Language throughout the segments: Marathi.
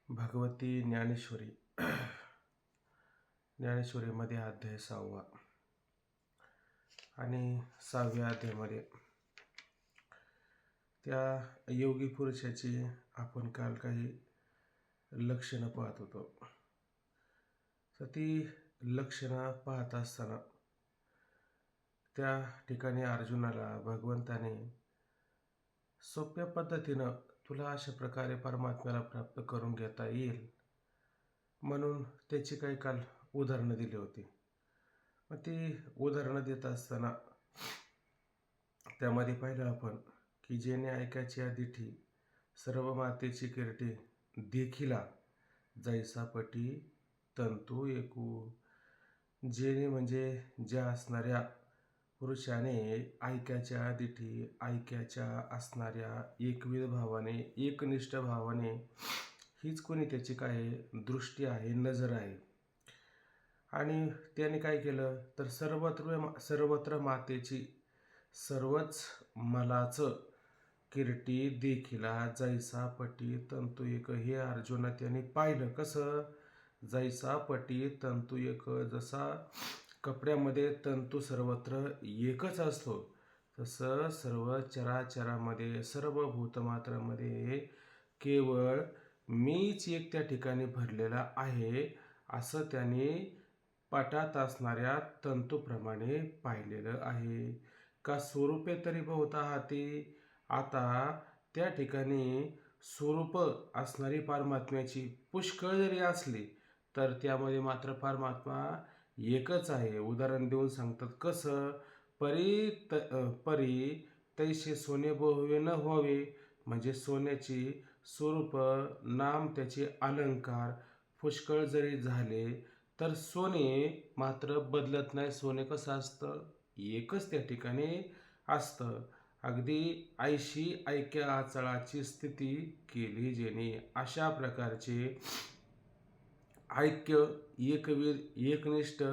भगवती ज्ञानेश्वरी ज्ञानेश्वरीमध्ये अध्याय 6वा आणि 6व्या अध्यायामध्ये त्या योगी पुरुषाची आपण काल काही लक्षणं पाहत होतो. तर ती लक्षणं पाहत असताना त्या ठिकाणी अर्जुनाला भगवंताने सोप्या पद्धतीनं तुला अशा प्रकारे परमात्म्याला प्राप्त करून घेता येईल म्हणून त्याची काही काल उदाहरणं दिली होती. मग ती उदाहरणं देत असताना त्यामध्ये पाहिलं आपण की जेणे ऐकायची दिठी सर्व मातेची कीर्ती देखिला जैसा पटी तंतू एकू. जेणे म्हणजे ज्या असणाऱ्या पुरुषाने ऐक्याच्या दिठी ऐक्याच्या असणाऱ्या एकविध भावाने एकनिष्ठ भावाने हीच कोणी त्याची काय दृष्टी आहे, नजर आहे. आणि त्याने काय केलं तर सर्वत्र मातेची सर्वच मलाच कीर्ती देखिला जैसा पटी तंतू एक. हे अर्जुना त्याने पाहिलं. कसं? जैसा पटी तंतू एक. जसा कपड्यामध्ये तंतू सर्वत्र एकच असतो तसं सर्व चराचरामध्ये सर्व भूतमात्रामध्ये केवळ मीच एक त्या ठिकाणी भरलेला आहे असं त्याने पटात असणाऱ्या तंतूप्रमाणे पाहिलेलं आहे. का स्वरूपे तरी बहुता हाती. आता त्या ठिकाणी स्वरूप असणारी परमात्म्याची पुष्कळ जरी असली तर त्यामध्ये मात्र परमात्मा एकच आहे. उदाहरण देऊन सांगतात. कसं? परी तैसे सोने बहुवे न व्हावे. म्हणजे सोन्याची स्वरूप नाम त्याचे अलंकार पुष्कळ जरी झाले तर सोने मात्र बदलत नाही. सोने कसं असतं? एकच त्या ठिकाणी असतं. अगदी ऐशी ऐक्या आचळाची स्थिती केली जेणे. अशा प्रकारचे ऐक्य एकविध एकनिष्ठ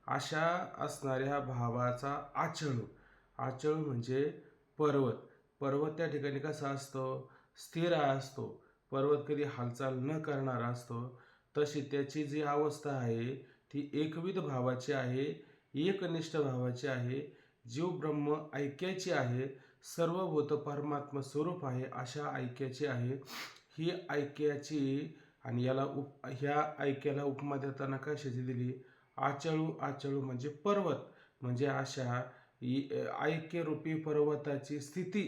अशा असणाऱ्या भावाचा आचळ म्हणजे पर्वत त्या ठिकाणी कसा असतो? स्थिर असतो. पर्वत कधी हालचाल न करणारा असतो. तशी त्याची जी अवस्था आहे ती एकविध भावाची आहे, एकनिष्ठ भावाची आहे. जीव ब्रह्म ऐक्याची आहे, सर्वभूत परमात्मा स्वरूप आहे अशा ऐक्याची आहे. ही ऐक्याची आणि ह्या ऐक्याला उपमा देताना कशाची दिली? आचळू म्हणजे पर्वत. म्हणजे अशा ऐक्यरूपी पर्वताची स्थिती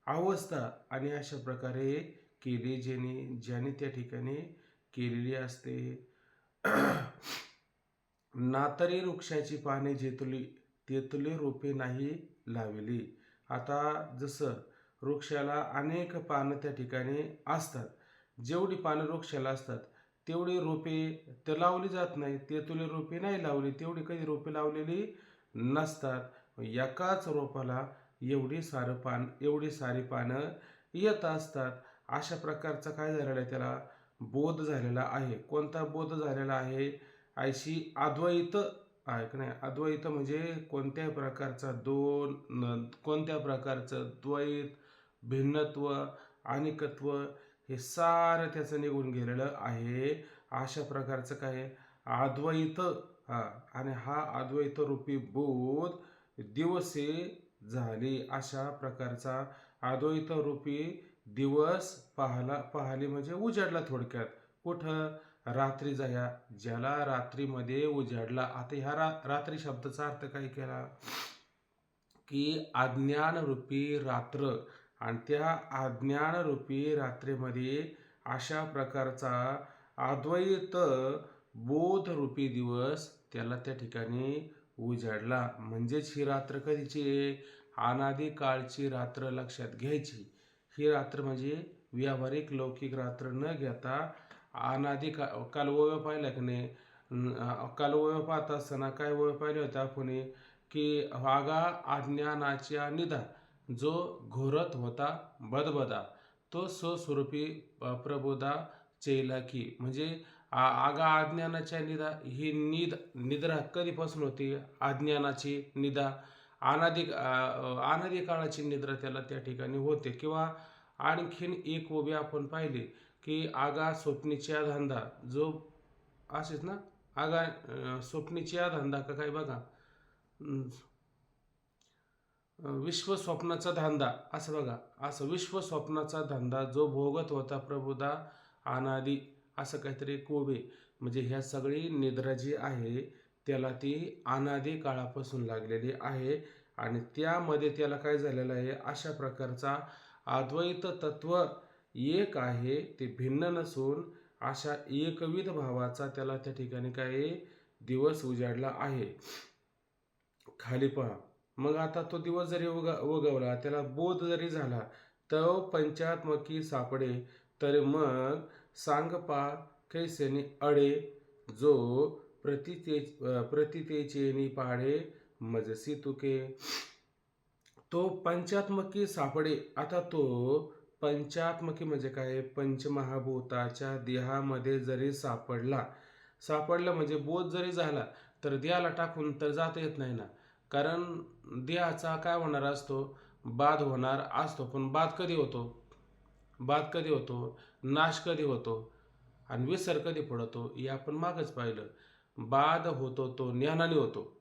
अवस्था आणि अशा प्रकारे केली ज्याने त्या ठिकाणी केलेली असते. नातरी वृक्षाची पाने जेतुली तेतुली रोपे नाही लावली. आता जसं वृक्षाला अनेक पानं त्या ठिकाणी असतात, जेवढी पानं वृक्षाला असतात तेवढी रोपे तर लावली जात नाही. तेतुली रोपे नाही लावली, तेवढी कधी रोपे लावलेली नसतात. एकाच रोपाला एवढी सारी पानं येत असतात. अशा प्रकारचा काय झालेला आहे? त्याला बोध झालेला आहे. कोणता बोध झालेला आहे? ऐशी अद्वैत आहे की नाही? अद्वैत म्हणजे कोणत्याही प्रकारचा कोणत्या प्रकारचं द्वैत, भिन्नत्व, अनिकत्व हे सारं त्याचं निघून गेलेलं आहे. अशा प्रकारचं काय अद्वैत. आणि हा अद्वैत रूपी बोध दिवसे झाली. अशा प्रकारचा अद्वैत रूपी दिवस पाहली म्हणजे उजाडला थोडक्यात. कुठं? रात्री ज्याला रात्रीमध्ये उजाडला. आता ह्या रात्री शब्दाचा अर्थ काय केला की अज्ञानरूपी रात्र. आणि त्या अज्ञानरूपी रात्रीमध्ये अशा प्रकारचा अद्वैत बोधरूपी दिवस त्याला त्या ठिकाणी उजाडला. म्हणजेच ही रात्र कधीची? अनादी काळची रात्र लक्षात घ्यायची. ही रात्र म्हणजे व्यावहारिक लौकिक रात्र न घेता अनादी काल ओव्या पाहिल्या की नाही? काल ओव्या पाहत असताना काय ओव्या पाहिल्या होत्या आपण की वागा अज्ञानाच्या निधा जो घोरत होता बदबदा तो स्वस्वरूपी प्रबोधा चैला की. म्हणजे आगा अज्ञानाच्या निदा ही निद्रा कधीपासून होती? अज्ञानाची निदा अनादी काळाची निद्रा त्याला त्या ठिकाणी होते. किंवा आणखीन एक उभी आपण पाहिली की आगा स्वप्नीच्या धंदा जो असेच ना, आगा स्वप्नीच्या धंदा का काय बघा, विश्व स्वप्नाचा धंदा असं बघा, असं विश्व स्वप्नाचा धंदा जो भोगत होता प्रभुदा अनादी, असं काहीतरी कोबे. म्हणजे ह्या सगळी निद्रा जी आहे त्याला ती अनादी काळापासून लागलेली आहे आणि त्यामध्ये त्याला काय झालेलं आहे, अशा प्रकारचा अद्वैत तत्व एक आहे, ते भिन्न नसून अशा एकविध भावाचा त्याला त्या ठिकाणी काय दिवस उजाडला आहे. खाली पहा. मग आता तो दिवस जरी उगवला, त्याला बोध जरी झाला, तो पंचात्मकी सापडे, तर मग सांग पा कैसेनी अडे, जो प्रतितेचेनी पाडे मजसी तुके. तो पंचात्मकी सापडे. आता तो पंचात्मकी म्हणजे काय, पंचमहाभूताच्या देहामध्ये जरी सापडला म्हणजे बोध जरी झाला, तर देहाला टाकून तर जाता येत नाही ना. कारण देहाचा काय होणार असतो, बाध होणार असतो. पण बाध कधी होतो, नाश कधी होतो आणि विसर कधी पडतो हे आपण मागच पाहिलं. बाध होतो तो ज्ञानाने होतो,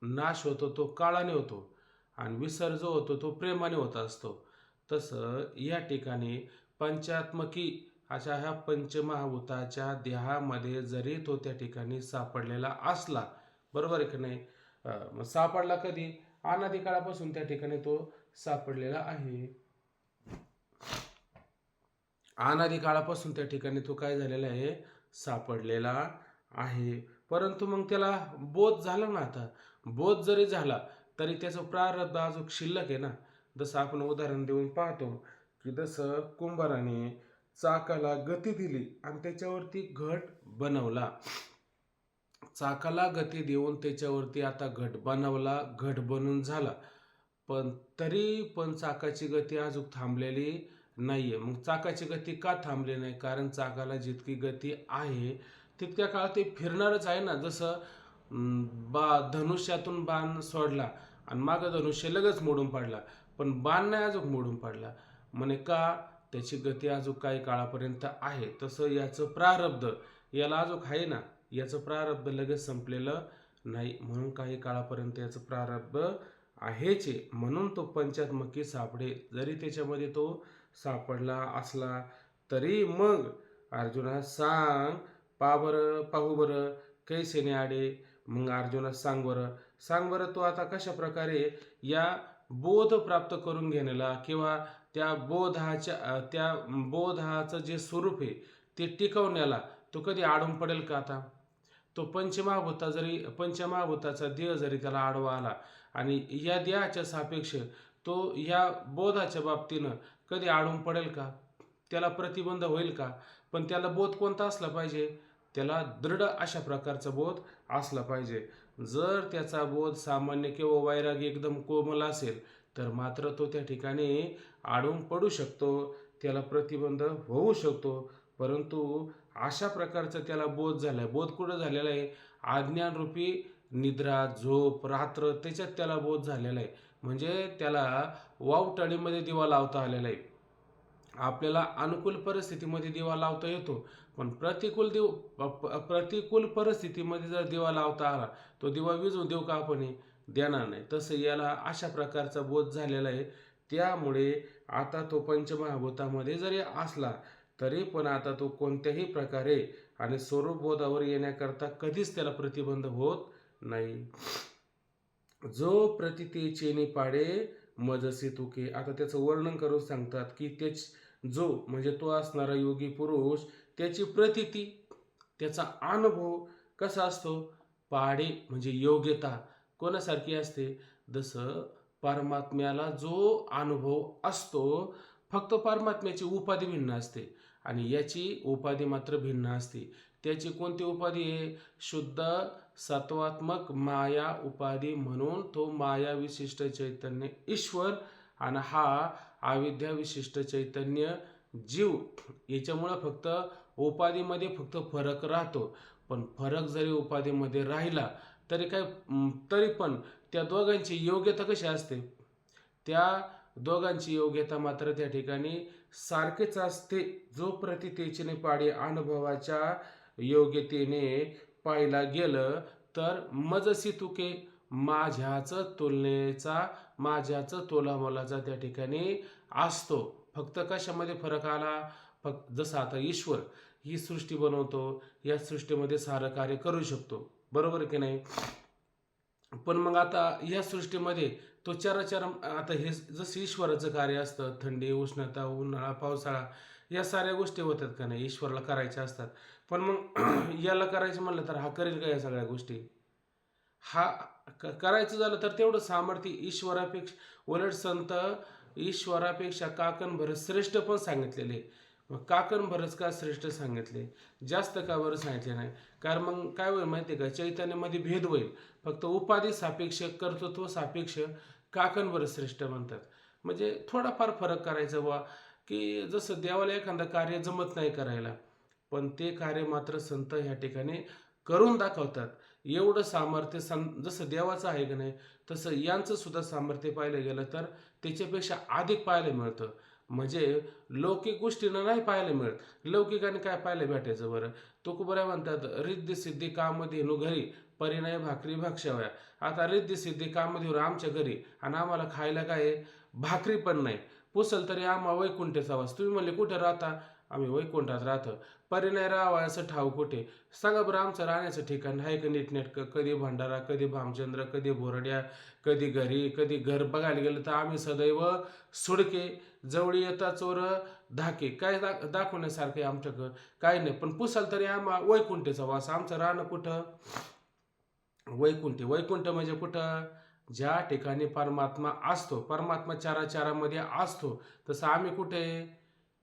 नाश होतो तो काळाने होतो आणि विसर जो होतो तो प्रेमाने होत असतो. तसं या ठिकाणी पंचात्मकी अशा ह्या पंचमहाभूताच्या देहामध्ये जरी तो त्या ठिकाणी सापडलेला असला, बरोबर आहे की नाही, मग सापडला कधी, अनादी काळापासून त्या ठिकाणी तो सापडलेला आहे. अनादी काळापासून त्या ठिकाणी तो काय झालेला आहे, सापडलेला आहे. परंतु मग त्याला बोध झाला ना. आता बोध जरी झाला तरी त्याचं प्रारब्ध अजून शिल्लक आहे ना. जसं आपण उदाहरण देऊन पाहतो की जसं कुंभाराने चाकाला गती दिली आणि त्याच्यावरती घट बनवला. चाकाला गती देऊन त्याच्यावरती आता घट बनवला, घट बनून झाला, पण तरी पण चाकाची गती अजून थांबलेली नाहीये. मग चाकाची गती का थांबली नाही? कारण चाकाला जितकी गती आहे तितक्या काळ ते फिरणारच आहे ना. जसं धनुष्यातून बाण सोडला आणि मागं धनुष्य लगेच मोडून पडला, पण बाण नाही अजून मोडून पडला. म्हणे का, त्याची गती अजून काही काळापर्यंत आहे. तसं याचं प्रारब्ध याला अजून आहे ना, याचं प्रारब्ध लगेच संपलेलं नाही, म्हणून काही काळापर्यंत याचं प्रारब्ध आहेच. म्हणून तो पंचात्मकी सापडे. जरी त्याच्यामध्ये तो सापडला असला तरी मग अर्जुना सांग पाहू बरं कैसेने आडे. मग अर्जुना सांग बरं तो आता कशा प्रकारे या बोध प्राप्त करून घेण्याला किंवा त्या बोधाचं जे स्वरूप आहे ते टिकवण्याला तो कधी आडून पडेल का? आता तो पंचमहाभूताचा देह जरी त्याला आडवा आला आणि या देहाच्या सापेक्ष तो या बोधाच्या बाबतीनं कधी आडून पडेल का? त्याला प्रतिबंध होईल का? पण त्याला बोध कोणता असला पाहिजे? त्याला दृढ अशा प्रकारचा बोध असला पाहिजे. जर त्याचा बोध सामान्य किंवा वैरागी एकदम कोमल असेल तर मात्र तो त्या ठिकाणी आडून पडू शकतो, त्याला प्रतिबंध होऊ शकतो. परंतु अशा प्रकारचा त्याला बोध झालाय. बोध कुठं झालेला आहे? अज्ञानरूपी निद्रा, झोप, रात्र त्याच्यात त्याला बोध झालेला आहे. म्हणजे त्याला वावटळीमध्ये दिवा लावता आलेला आहे. आपल्याला अनुकूल परिस्थितीमध्ये दिवा लावता येतो, पण प्रतिकूल परिस्थितीमध्ये जर दिवा लावता आला तो दिवा विझून देऊ का आपण? देणार नाही. तसं याला अशा प्रकारचा बोध झालेला आहे. त्यामुळे आता तो पंचमहाभूतामध्ये जरी असला तरी पण आता तो कोणत्याही प्रकारे आणि स्वरूपबोधावर येण्याकरता कधीच त्याला प्रतिबंध होत नाही. जो प्रतितेचेनी पाडे मजसी तुके. आता त्याचं वर्णन करून सांगतात की जो म्हणजे तो असणारा योगी पुरुष, त्याची प्रतिती, त्याचा अनुभव कसा असतो? पाडे म्हणजे योग्यता कोणासारखी असते? जसं परमात्म्याला जो अनुभव असतो, फक्त परमात्म्याची उपाधी भिन्न असते आणि याची उपाधी मात्र भिन्न असते. त्याची कोणती उपाधी आहे? शुद्ध सत्वात्मक माया उपाधी, म्हणून तो माया विशिष्ट चैतन्य ईश्वर आणि हा अविद्या विशिष्ट चैतन्य जीव. याच्यामुळं फक्त उपाधीमध्ये फक्त फरक राहतो, पण फरक जरी उपाधीमध्ये राहिला तरी तरी पण त्या दोघांची योग्यता कशी असते, त्या दोघांची योग्यता मात्र त्या ठिकाणी सारखीच असते. जो प्रतितेचीने पाडे अनुभवाच्या योग्यतेने पाहिला गेलं तर मजसी तुके माझ्याच तुलनेचा माझ्याच तोलामोलाचा त्या ठिकाणी असतो. फक्त कशामध्ये फरक आला, फक्त जसं आता ईश्वर ही सृष्टी बनवतो, या सृष्टीमध्ये सारं कार्य करू शकतो, बरोबर की नाही. पण मग आता या सृष्टीमध्ये तो चराचर आता हे जसं ईश्वराचं कार्य असतं, थंडी उष्णता उन्हाळा पावसाळा या साऱ्या गोष्टी होतात का नाही, ईश्वराला करायच्या असतात. पण मग याला करायचं म्हणलं तर हा करेल का या सगळ्या गोष्टी? हा करायचं झालं तर तेवढं सामर्थ्य ईश्वरापेक्षा, उलट संत ईश्वरापेक्षा काकणभर श्रेष्ठ पण सांगितलेले. मग काकणभरच का श्रेष्ठ सांगितले, जास्त का बरं सांगितले नाही? कारण मग काय होईल माहिती आहे का, चैतन्यामध्ये भेद होईल. फक्त उपाधी सापेक्ष, कर्तृत्व सापेक्ष काकणभर श्रेष्ठ म्हणतात. म्हणजे थोडाफार फरक करायचा बा, की जसं देवाला एखादं कार्य जमत नाही करायला, पण ते कार्य मात्र संत ह्या ठिकाणी करून दाखवतात. एवढं सामर्थ्य जसं देवाचं आहे की नाही, तसं यांचं सुद्धा सामर्थ्य पाहिलं गेलं तर त्याच्यापेक्षा अधिक पाहायला मिळतं. म्हणजे लौकिक गोष्टीनं नाही पाहायला मिळत. लौकिकाने काय पाहायला भेटायचं बरं? तुकोबरा म्हणतात, रिद्धी सिद्धी कामधेनू घरी परिणय भाकरी भाक्षाव्या. आता रिद्धी सिद्धी कामधेनू आमच्या घरी, आणि आम्हाला खायला काय आहे? भाकरी पण नाही. पुसल तरी आम्हा वैकुंठेचा वास. तुम्ही म्हणले कुठे राहता? आम्ही वैकुंठात राहतो. परिणय राहावा असं ठाव कुठे? सांगा बरं, आमचं राहण्याचं ठिकाण आहे का नीटनेटकं? कधी भंडारा, कधी भामचंद्र, कधी बोरड्या, कधी घरी, कधी घर बघायला गेलं तर आम्ही सदैव सुडके, जवळी येता चोर धाके. काय दाखवण्यासारखं आहे आमच्याकडं? काही नाही. पण पुसाल तरी आम्हा वैकुंठेचा वास. आमचं राहणं कुठं? वैकुंठ. वैकुंठ म्हणजे कुठं? ज्या ठिकाणी परमात्मा असतो. परमात्मा चाराचारामध्ये असतो, तसं आम्ही कुठे?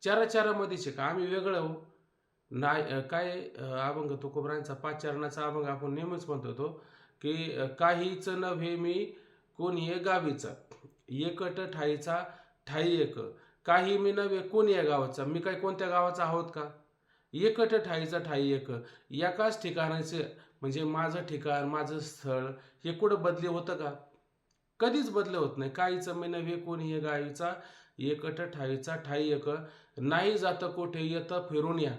चाराचारामध्येच आहे का? आम्ही वेगळं हो नाही. काय अभंग तुकोबरांचा 5 चरणाचा अभंग आपण नेहमीच म्हणतो तो, की काहीच नव्हे मी कोणी गावीचा, एकट ठाईचा ठाई एक. काही मी नव्हे कोणी या गावाचा, मी काय कोणत्या गावाचा आहोत का? एकट ठाईचा ठाई एक. एकाच ठिकाणाचे म्हणजे माझं ठिकाण, माझं स्थळ हे कुठं बदली होतं का? कधीच बदल होत नाही. काहीचं मी नव्हे कोणी गावीचा, एकट ठाईचा ठाई एक. नाही जातं कोठे येतं फिरून या,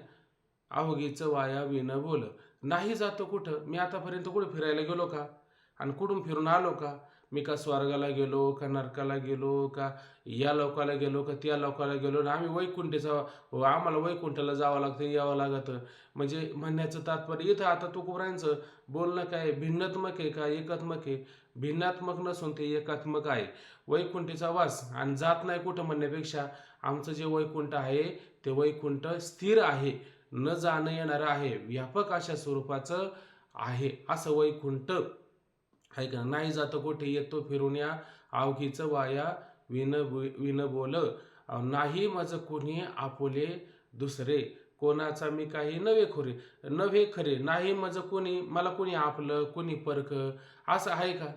अवघीचं वाया विन बोल. नाही जातो कुठं? मी आतापर्यंत कुठं फिरायला गेलो का? आणि कुठून फिरून आलो का? मी का स्वर्गाला गेलो, का नरकाला गेलो, का या लोकाला गेलो, का त्या लोकाला गेलो, आणि आम्ही आम्हाला वैकुंठाला जावं लागतं, यावं लागतं. म्हणजे म्हणण्याचं तात्पर्य इथं आता तुकोबरांचं बोलणं काय भिन्नात्मक आहे का एकात्मक आहे? भिन्नात्मक नसून ते एकात्मक आहे. वैकुंठीचा वास आणि जात नाही कुठं म्हणण्यापेक्षा आमचं जे वैकुंठ आहे ते वैकुंठ स्थिर आहे, न जाणं येणारं आहे, व्यापक अशा स्वरूपाचं आहे. असं वैकुंठ आहे का? नाही जातं कोठे येतो फिरून या, अवघीचं वाया विन बोल. नाही मज कोणी आपुले दुसरे, कोणाचा मी काही नव्हे खरे. नाही मज कोणी, मला कोणी आपलं कोणी परक, असं आहे का?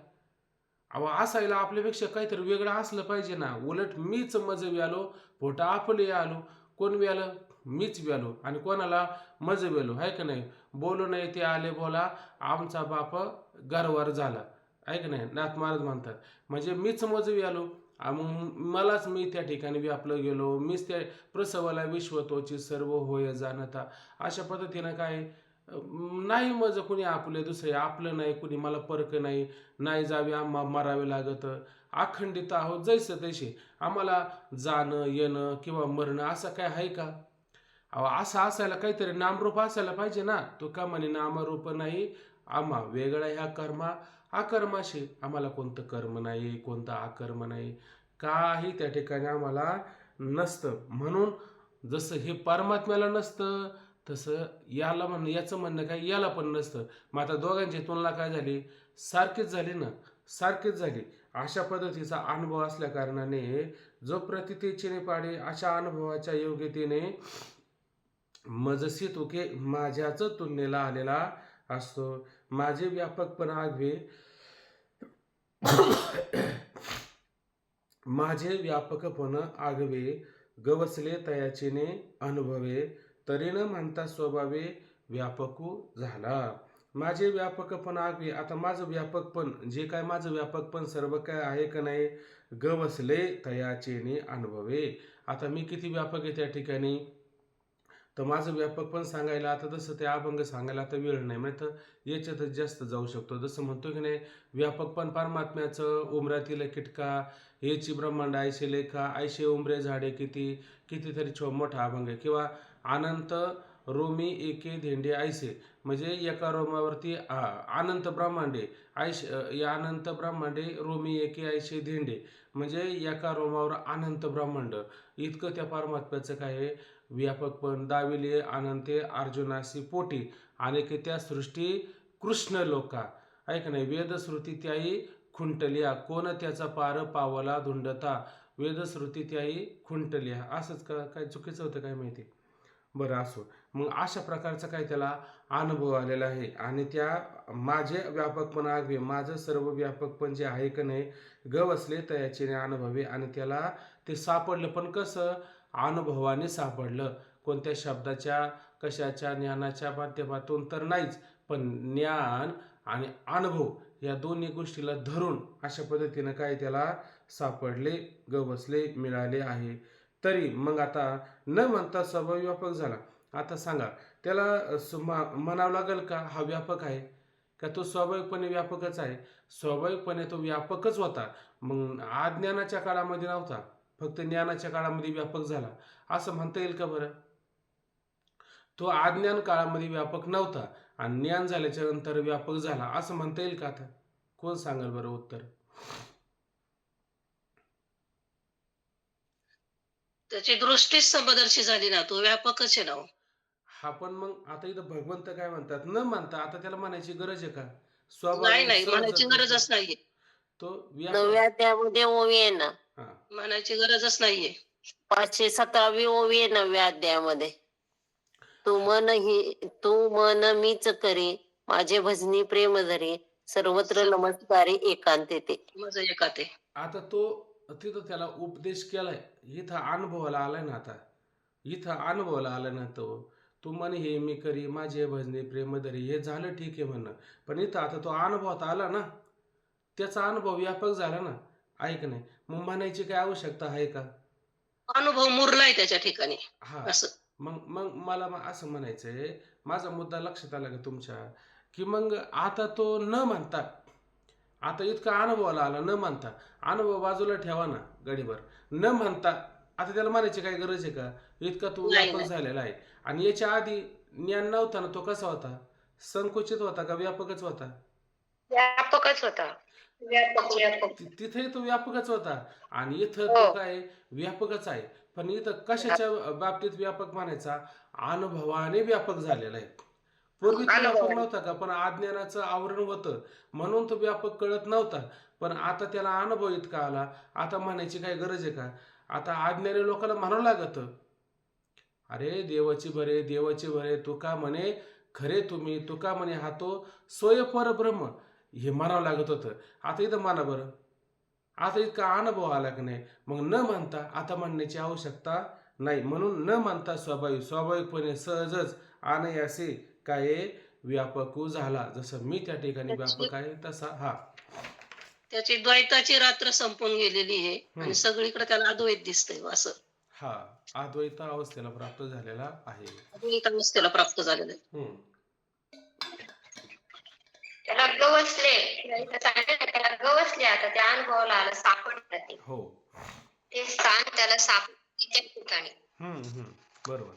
अहो, असायला आपल्यापेक्षा काहीतरी वेगळं असलं पाहिजे ना. उलट मीच मज व्यालो, पोटा आपले आलो. कोण व्यालं? मीच व्यालो. आणि कोणाला? मज व्यालो, आहे का नाही? बोलू नये ते आले बोला, आमचा बाप गारवार झाला, आहे का नाही? नाथ महाराज म्हणतात. म्हणजे मीच मज व्यालो, मग मलाच मी त्या ठिकाणी व्यापलं गेलो, मीच त्या प्रसवाला विश्वतोची सर्व होय जाणता. अशा पद्धतीनं काय नाही मज कुणी आपले दुसरे, आपलं नाही कुणी, मला परक नाही. नाही जावे आम्हा मरावे लागत, अखंडित आहोत जैसे तैसे. आम्हाला जाणं येणं किंवा मरणं असं काय आहे का? अहो, असं असायला काहीतरी नामरूप असायला पाहिजे ना. तो का म्हणे नामरूप नाही आम्हा वेगळा ह्या कर्मा अकर्माशी. आम्हाला कोणतं कर्म नाही, कोणतं अकर्म नाही, काही त्या ठिकाणी आम्हाला नसतं. म्हणून जसं हे परमात्म्याला नसतं, तसं याचं म्हणणं काय, याला पण नसतं. मग आता दोघांची तुलना काय झाली? सारखीच झाली ना, सारखीच झाली. अशा पद्धतीचा अनुभव असल्या कारणाने जो प्रतितेचीने पाडे अशा अनुभवाच्या योग्यतेने मजसी तुके माझ्याच तुलनेला आलेला असतो. माझे व्यापकपण आगवे माझे व्यापकपण आगवे, गवसले तयाचेने अनुभवे. तरी न म्हणता स्वभावे व्यापकू झाला. माझे व्यापकपण आगवे. आता माझं व्यापकपण जे काय माझं व्यापकपण सर्व काय आहे का नाही, गवसले तयाचेने अनुभवे. आता मी किती व्यापक आहे त्या ठिकाणी, तर माझं व्यापकपण सांगायला आता तसं ते अभंग सांगायला आता वेळ नाही, म्हणजे तर याच्यातच जास्त जाऊ शकतो. जसं म्हणतो की नाही, व्यापकपण परमात्म्याचं उमरातील किटका, हेची ब्रह्मांड ऐशे लेखा, ऐशे उमरे झाडे किती, कितीतरी मोठा अभंग आहे. किंवा अनंत रोमी एके धेंडे ऐसे, म्हणजे एका रोमावरती अनंत ब्रह्मांडे, या अनंत ब्रह्मांडे रोमी एके ऐशे धेंडे, म्हणजे एका रोमावर अनंत ब्रह्मांड इतकं त्या परमात्म्याचं काय आहे व्यापकपण. दाविले अनंते अर्जुनासी पोटी, आणि की त्या सृष्टी कृष्ण लोका, ऐक नाही, वेदश्रुती त्याही खुंटलिया, कोण त्याचा पार पावला धुंडता, वेदश्रुती त्याही खुंटलिया. असंच का काय चुकीचं होतं काय माहिती, बरं असो. मग अशा प्रकारचा काय त्याला अनुभव आलेला आहे. आणि त्या माझे व्यापकपण आगवे, माझं सर्व व्यापकपण जे आहे का नाही, गवसले तयाचेने अनुभवे. आणि त्याला ते सापडलं, पण कसं, अनुभवाने सापडलं. कोणत्या शब्दाच्या कशाच्या ज्ञानाच्या माध्यमातून तर नाहीच, पण ज्ञान आणि अनुभव या दोन्ही गोष्टीला धरून अशा पद्धतीनं काय त्याला सापडले, गवसले, मिळाले आहे. तरी मग आता न म्हणता स्वभाव व्यापक झाला. आता सांगा, त्याला म्हणावं लागेल का हा व्यापक आहे, का तो स्वाभाविकपणे व्यापकच आहे? स्वाभाविकपणे तो व्यापकच होता, मग अज्ञानाच्या काळामध्ये नव्हता, फक्त ज्ञानाच्या काळामध्ये व्यापक झाला असं म्हणता येईल का बरं? तो अज्ञान काळामध्ये व्यापक नव्हता आणि ज्ञान झाल्याच्या नंतर व्यापक झाला असं म्हणता येईल का? आता कोण सांगाल बरं उत्तर? त्याची दृष्टीच समदर्शी झाली ना, तो व्यापकच आहे ना. हा, पण मग आता इथं भगवंत काय म्हणतात, न म्हणता, आता त्याला म्हणायची गरज आहे का? नाही स्वाभाविक नाही, म्हणायची सहजच गरजच दिसतो नाहीये. तो व्यापक. नवव्या त्यामध्ये ओवी आहे ना, हा, म्हणायची गरजच नाहीये. 517वी ओवी आहे नवव्या अध्यायामध्ये. तू मन मीच करे, माझे भजनी प्रेम धरे, सर्वत्र नमस्कारे एकांते ते. माझं एका ते आता तो तिथं त्याला उपदेश केलाय, इथं अनुभवाला आलाय ना. आता इथं अनुभवाला आलाय ना. तू म्हणे हे मी करी, माझे भजने प्रेमधरी, हे झालं ठीक आहे म्हणणं, पण इथं आता तो अनुभवात आला ना, त्याचा अनुभव व्यापक झाला ना, ऐक नाही, मग म्हणायची काय आवश्यकता आहे का? अनुभव मुरलाय त्याच्या ठिकाणी हा, असं. मग मग मला असं म्हणायचंय, माझा मुद्दा लक्षात आला का तुमच्या, की मग आता तो न म्हणता, आता इतका अनुभवाला आला न म्हणता, अनुभव बाजूला ठेवा ना गडीभर, न म्हणता आता त्याला म्हणायची काय गरज आहे का? इतका तो नाही व्यापक नाही, झालेला आहे. आणि याच्या आधी ज्ञान नव्हता ना, तो कसा होता? संकुचित होता का व्यापकच होता? व्यापकच होता. व्यापक. तिथे तो व्यापकच होता, आणि इथं हो. तो काय व्यापकच आहे. पण इथं कशाच्या बाबतीत व्यापक म्हणायचा? अनुभवाने व्यापक झालेला आहे. पूर्वी तो व्यापक नव्हता का? पण अज्ञानाचं आवरण होतं म्हणून तो व्यापक कळत नव्हता. पण आता त्याला अनुभव इतका आला, आता म्हणायची काय गरज आहे का? आता अज्ञानी लोकांना म्हणावं लागत, अरे देवाची भरे, देवाची भरे, तुका म्हणे खरे तुम्ही, तुका म्हणे हा तो स्वय परब्रह्म, हे म्हणावं लागत होतं. आता इथं म्हणा बरं, आता इतका अनुभव आला की नाही, मग न म्हणता आता म्हणण्याची आवश्यकता नाही. म्हणून न म्हणता स्वाभाविकपणे सहजच अनायासे काय व्यापकू झाला. जसं मी त्या ठिकाणी व्यापक आहे तसा हा. त्याची द्वैताची रात्र संपून गेलेली आहे आणि सगळीकडे त्याला अद्वैत दिसतंय असं. हा, अद्वैत अवस्थेला प्राप्त झालेला आहे. अद्वैत अवस्थेला प्राप्त झालेलं आहे. त्याला गवसले, त्याला गवसले, आता त्या अनुभवाला आलं, सापडलं ते. हो, ते स्थान त्याला सापडलं त्या ठिकाणी. बरोबर.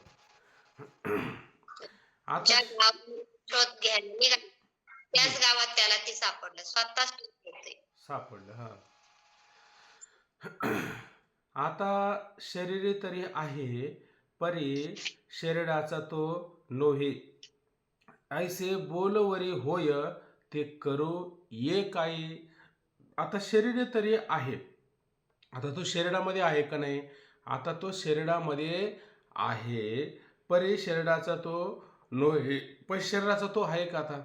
ज्या गावात शोध घ्यायला निघाला त्याच गावात त्याला ते सापडलं, स्वतःच सापडलं. हा, आता शरीरे तरी आहे, परी शरीराचा तो नोहे, ऐसे बोलवरी होय, ते करू ये काही. आता शरीर तरी आहे, आता तो शरीरामध्ये आहे का नाही? आता तो शरीरामध्ये आहे, परी शरीराचा तो नोहे, पण शरीराचा तो आहे का? आता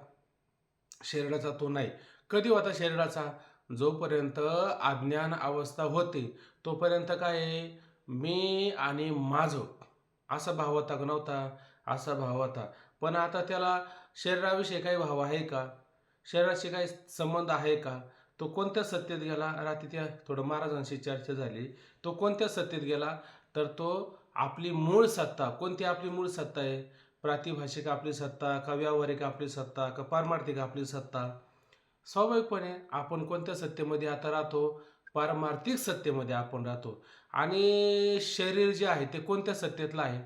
शरीराचा तो नाही. कधी होता शरीराचा? जोपर्यंत अज्ञान अवस्था होते तोपर्यंत काय आहे, मी आणि माझं असा भाव होता का नव्हता? असा भाव होता. पण आता त्याला शरीराविषयी काही भाव आहे का? शरीराशी काही संबंध आहे का? तो कोणत्या सत्तेत गेला? रात्री त्या थोडं महाराजांशी चर्चा झाली. तो कोणत्या सत्तेत गेला? तर तो आपली मूळ सत्ता, कोणती आपली मूळ सत्ता आहे? प्रातिभाषिक आपली सत्ता का व्यावहारिक आपली सत्ता का पारमार्थिक आपली सत्ता? स्वाभाविकपणे आपण कोणत्या सत्तेमध्ये आता राहतो? पारमार्थिक सत्तेमध्ये आपण राहतो. आणि शरीर जे आहे ते कोणत्या सत्तेतलं आहे?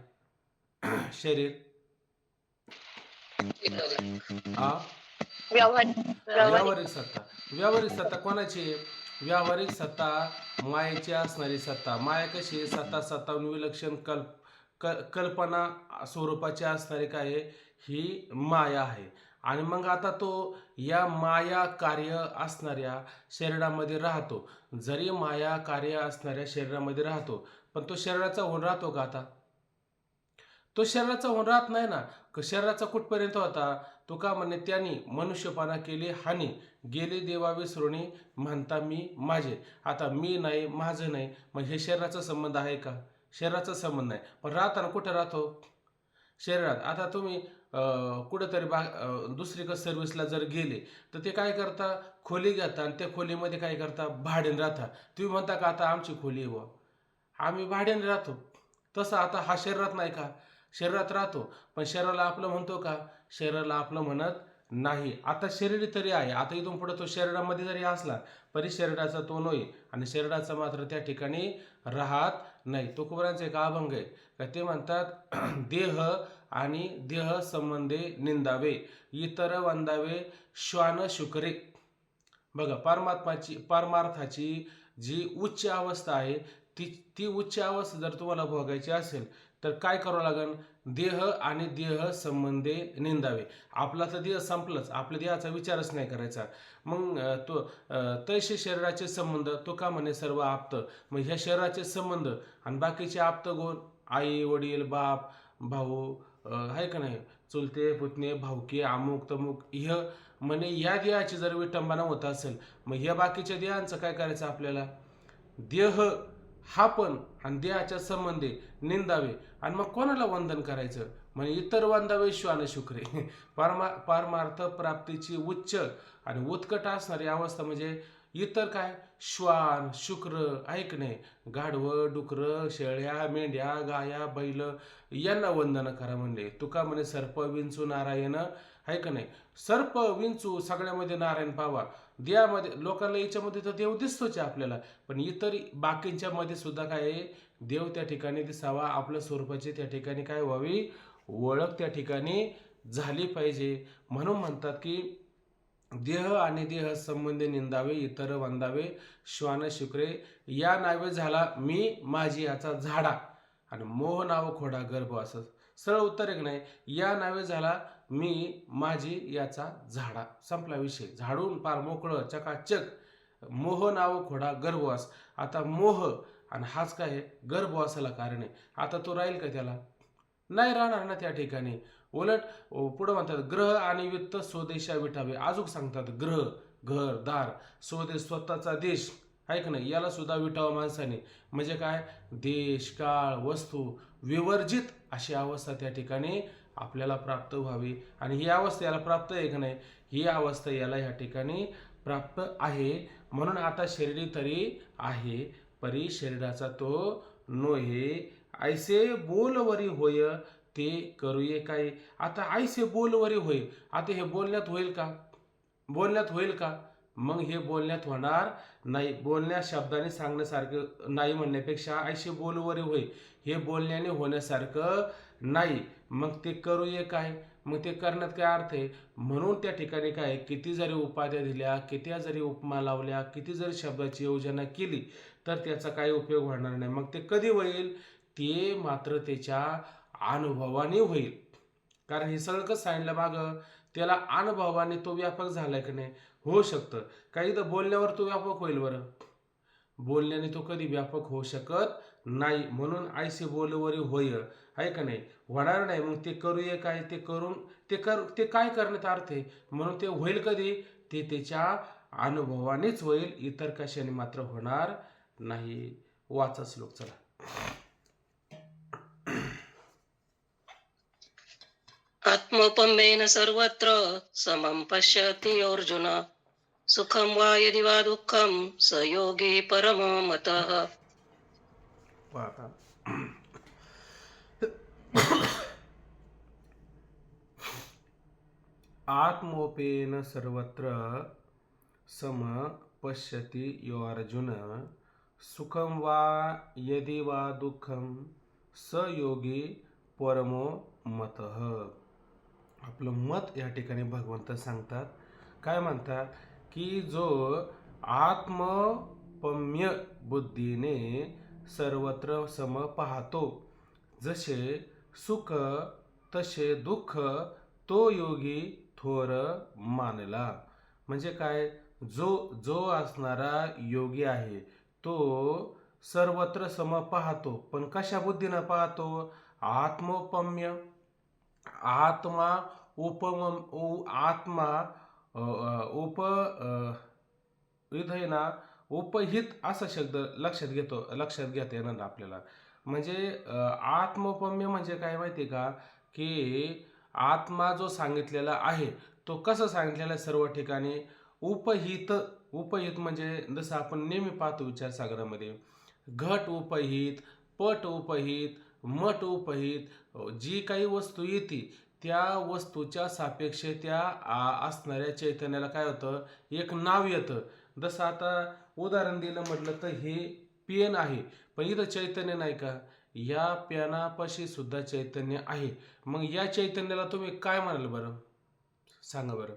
शरीर आ व्यावहारिक व्यावहारिक सत्ता. व्यावहारिक सत्ता कोणाची आहे? व्यावहारिक सत्ता मायेची असणारी सत्ता. माया कशी आहे? सत्ता सत्तावून विलक्षण कल्पना स्वरूपाची असणारी काय आहे? ही माया आहे. आणि मग आता तो या माया कार्य असणाऱ्या शरीरामध्ये राहतो. जरी माया कार्य असणाऱ्या शरीरामध्ये राहतो, पण तो शरीराचा होऊन राहतो का आता? तो शरीराचा होऊन राहत नाही ना. शरीराचा कुठपर्यंत होता? तो का म्हणे त्यांनी मनुष्यपणा केली हानी, गेले देवा विसरुणी म्हणता मी माझे. आता मी नाही, माझं नाही, मग हे शरीराचा संबंध आहे का? शरीराचा संबंध नाही. पण राहताना कुठं राहतो? शरीरात. आता तुम्ही कुठंतरी दुसरीकडे सर्व्हिसला जर गेले तर ते काय करता? खोली घेता आणि त्या खोलीमध्ये काय करता? भाड्याने राहता. तुम्ही म्हणता का आता आमची खोली आहे बुवा, आम्ही भाड्याने राहतो. तसं आता हा शरीरात नाही का? शरीरात राहतो. पण शरीराला आपलं म्हणतो का? शरीराला आपलं म्हणत नाही. आता शरीर तरी आहे. आता इथून पुढे तो शरीरामध्ये जरी असला तरी शरीराचा तो नव्हे आणि शरीराचा मात्र त्या ठिकाणी राहत नाही. तुकोबारांचा एक अभंग आहे का ते म्हणतात देह आणि देह संबंधे निंदावे, इतर वंदावे श्वान शुक्रे. बघा, पारमार्थाची जी उच्च अवस्था आहे ती ती उच्च अवस्था जर तुम्हाला भोगायची असेल तर काय करावं लागेल? देह आणि देह संबंधे निंदावे. आपला तर देह संपलंच, आपल्या देहाचा विचारच नाही करायचा. मग तैसे शरीराचे संबंध तो का म्हणे सर्व आप्त. मग ह्या शरीराचे संबंध आणि बाकीचे आप्त कोण? आई वडील बाप भाऊ, आहे का नाही, चुलते पुतणे भाऊके अमुक तमुक, म्हणे या देहाची जर विटंबना होत असेल मग ह्या बाकीच्या देहांचं काय करायचं आपल्याला? देह हा पण आणि देहाच्या संबंधी निंदावे आणि मग कोणाला वंदन करायचं? म्हणजे इतर वंदावे श्वान शुक्रे. पारमार्थ प्राप्तीची उच्च आणि उत्कट असणारी अवस्था म्हणजे इतर काय? श्वान शुक्र, ऐक नाही, गाढवं डुकरं शेळ्या मेंढ्या गाया बैल यांना वंदन करा म्हणले. तुका म्हणे सर्प विंचू नारायण, आहे का नाही, सर्प विंचू सगळ्यामध्ये नारायण पावा. देहामध्ये लोकांना याच्यामध्ये तर देव दिसतोच आहे आपल्याला, पण इतर बाकींच्या मध्ये सुद्धा काय आहे? देव त्या ठिकाणी दिसावा. आपल्या स्वरूपाची त्या ठिकाणी काय व्हावी? ओळख त्या ठिकाणी झाली पाहिजे. म्हणून म्हणतात की देह आणि देह संबंधी निंदावे, इतर वंदावे श्वान शुक्रे. या नावे झाला मी माझी याचा झाडा आणि मोह नाव खोडा गर्भ. असं सरळ उत्तर एक नाही. या नावे झाला मी माझी याचा झाडा. संपला विषय. झाडून पार मोकळं चकाचक. मोह नाव खोडा गर्भवास. आता मोह आणि हाच काय आहे? गर्भवासाला कारण आहे. आता तो राहील का त्याला? नाही राहणार ना त्या ठिकाणी. उलट पुढं म्हणतात ग्रह आणि वित्त स्वदेशा विटावे. अजून सांगतात ग्रह, घर दार, स्वदेश स्वतःचा देश, आहे का नाही, याला सुद्धा विटावा माणसाने. म्हणजे काय? देश काळ वस्तू विवर्जित अशी अवस्था त्या ठिकाणी आपल्याला प्राप्त व्हावी. आणि ही अवस्था याला प्राप्त आहे का नाही? ही अवस्था याला ह्या ठिकाणी प्राप्त आहे. म्हणून आता शरीरी तरी आहे परी शरीराचा तो नोहे. ऐसे बोलवरी होय ते करूये काय. आता ऐसे बोलवरी होय, आता हे बोलण्यात होईल का? बोलण्यात होईल का? मग हे बोलण्यात होणार नाही. बोलण्यात शब्दाने सांगण्यासारखं नाही म्हणण्यापेक्षा ऐसे बोलवरी होय हे बोलण्याने होण्यासारखं नाही. मग ते करूये काय? मग ते करण्यात काय अर्थ आहे? म्हणून त्या ठिकाणी काय, किती जरी उपाध्या दिल्या, किती जरी उपमा लावल्या, किती जरी शब्दाची योजना केली तर त्याचा काही उपयोग होणार नाही. मग ते कधी होईल? ते मात्र त्याच्या अनुभवाने होईल. कारण हे सगळं कसं सांगितलं मागं, त्याला अनुभवाने तो व्यापक झालाय की नाही? होऊ शकतं. काही तर बोलण्यावर तो व्यापक होईल. बरं, बोलण्याने तो कधी व्यापक होऊ शकत नाही. म्हणून ऐसे बोलवरी होय, आहे का नाही, होणार नाही. मग ते करूये काय? ते करून ते काय करण्यात अर्थ आहे? म्हणून ते होईल कधी? ते त्याच्या अनुभवानेच होईल, इतर कशाने मात्र होणार नाही. वाचा श्लोक चला. आत्मोपम्येन सर्वत्र समं पश्यति अर्जुन सुखं वा यदि वा दुःखं स योगी परमो मतः. पहा आत्मोपेन सर्वत्र सम पश्यति यो अर्जुन सुखम वा यदि वा दुःखम स योगी परमो मतः. आपलं मत या ठिकाणी भगवंत सांगतात. काय म्हणतात की जो आत्मपम्य बुद्धीने सर्वत्र सम पाहतो, जसे सुख तसे दुःख तो योगी थोर मानला. म्हणजे काय, जो जो असणारा योगी आहे तो सर्वत्र सम पाहतो, पण कशा बुद्धीनं पाहतो? आत्मोपम्य. आत्मा उपम आत्मा उप इथं आहे ना उपहित असा शब्द लक्षात घेता येणार ना आपल्याला. म्हणजे आत्मोपम्य म्हणजे काय माहिती आहे का, की आत्मा जो सांगितलेला आहे तो कसं सांगितलेला आहे सर्व ठिकाणी उपहित. उपहित म्हणजे जसं आपण नेहमी पाहतो विचारसागरामध्ये, घट उपहित, पट उपहित, मट उपहित. जी काही वस्तू येते त्या वस्तूच्या सापेक्ष त्या असणाऱ्या चैतन्याला काय होतं, एक नाव येतं. जसं आता उदाहरण दिलं म्हटलं तर हे पेन आहे, पण इथं चैतन्य नाही का? या पेनापाशी सुद्धा चैतन्य आहे. मग या चैतन्याला तुम्ही काय म्हणाल बरं, सांगा बरं.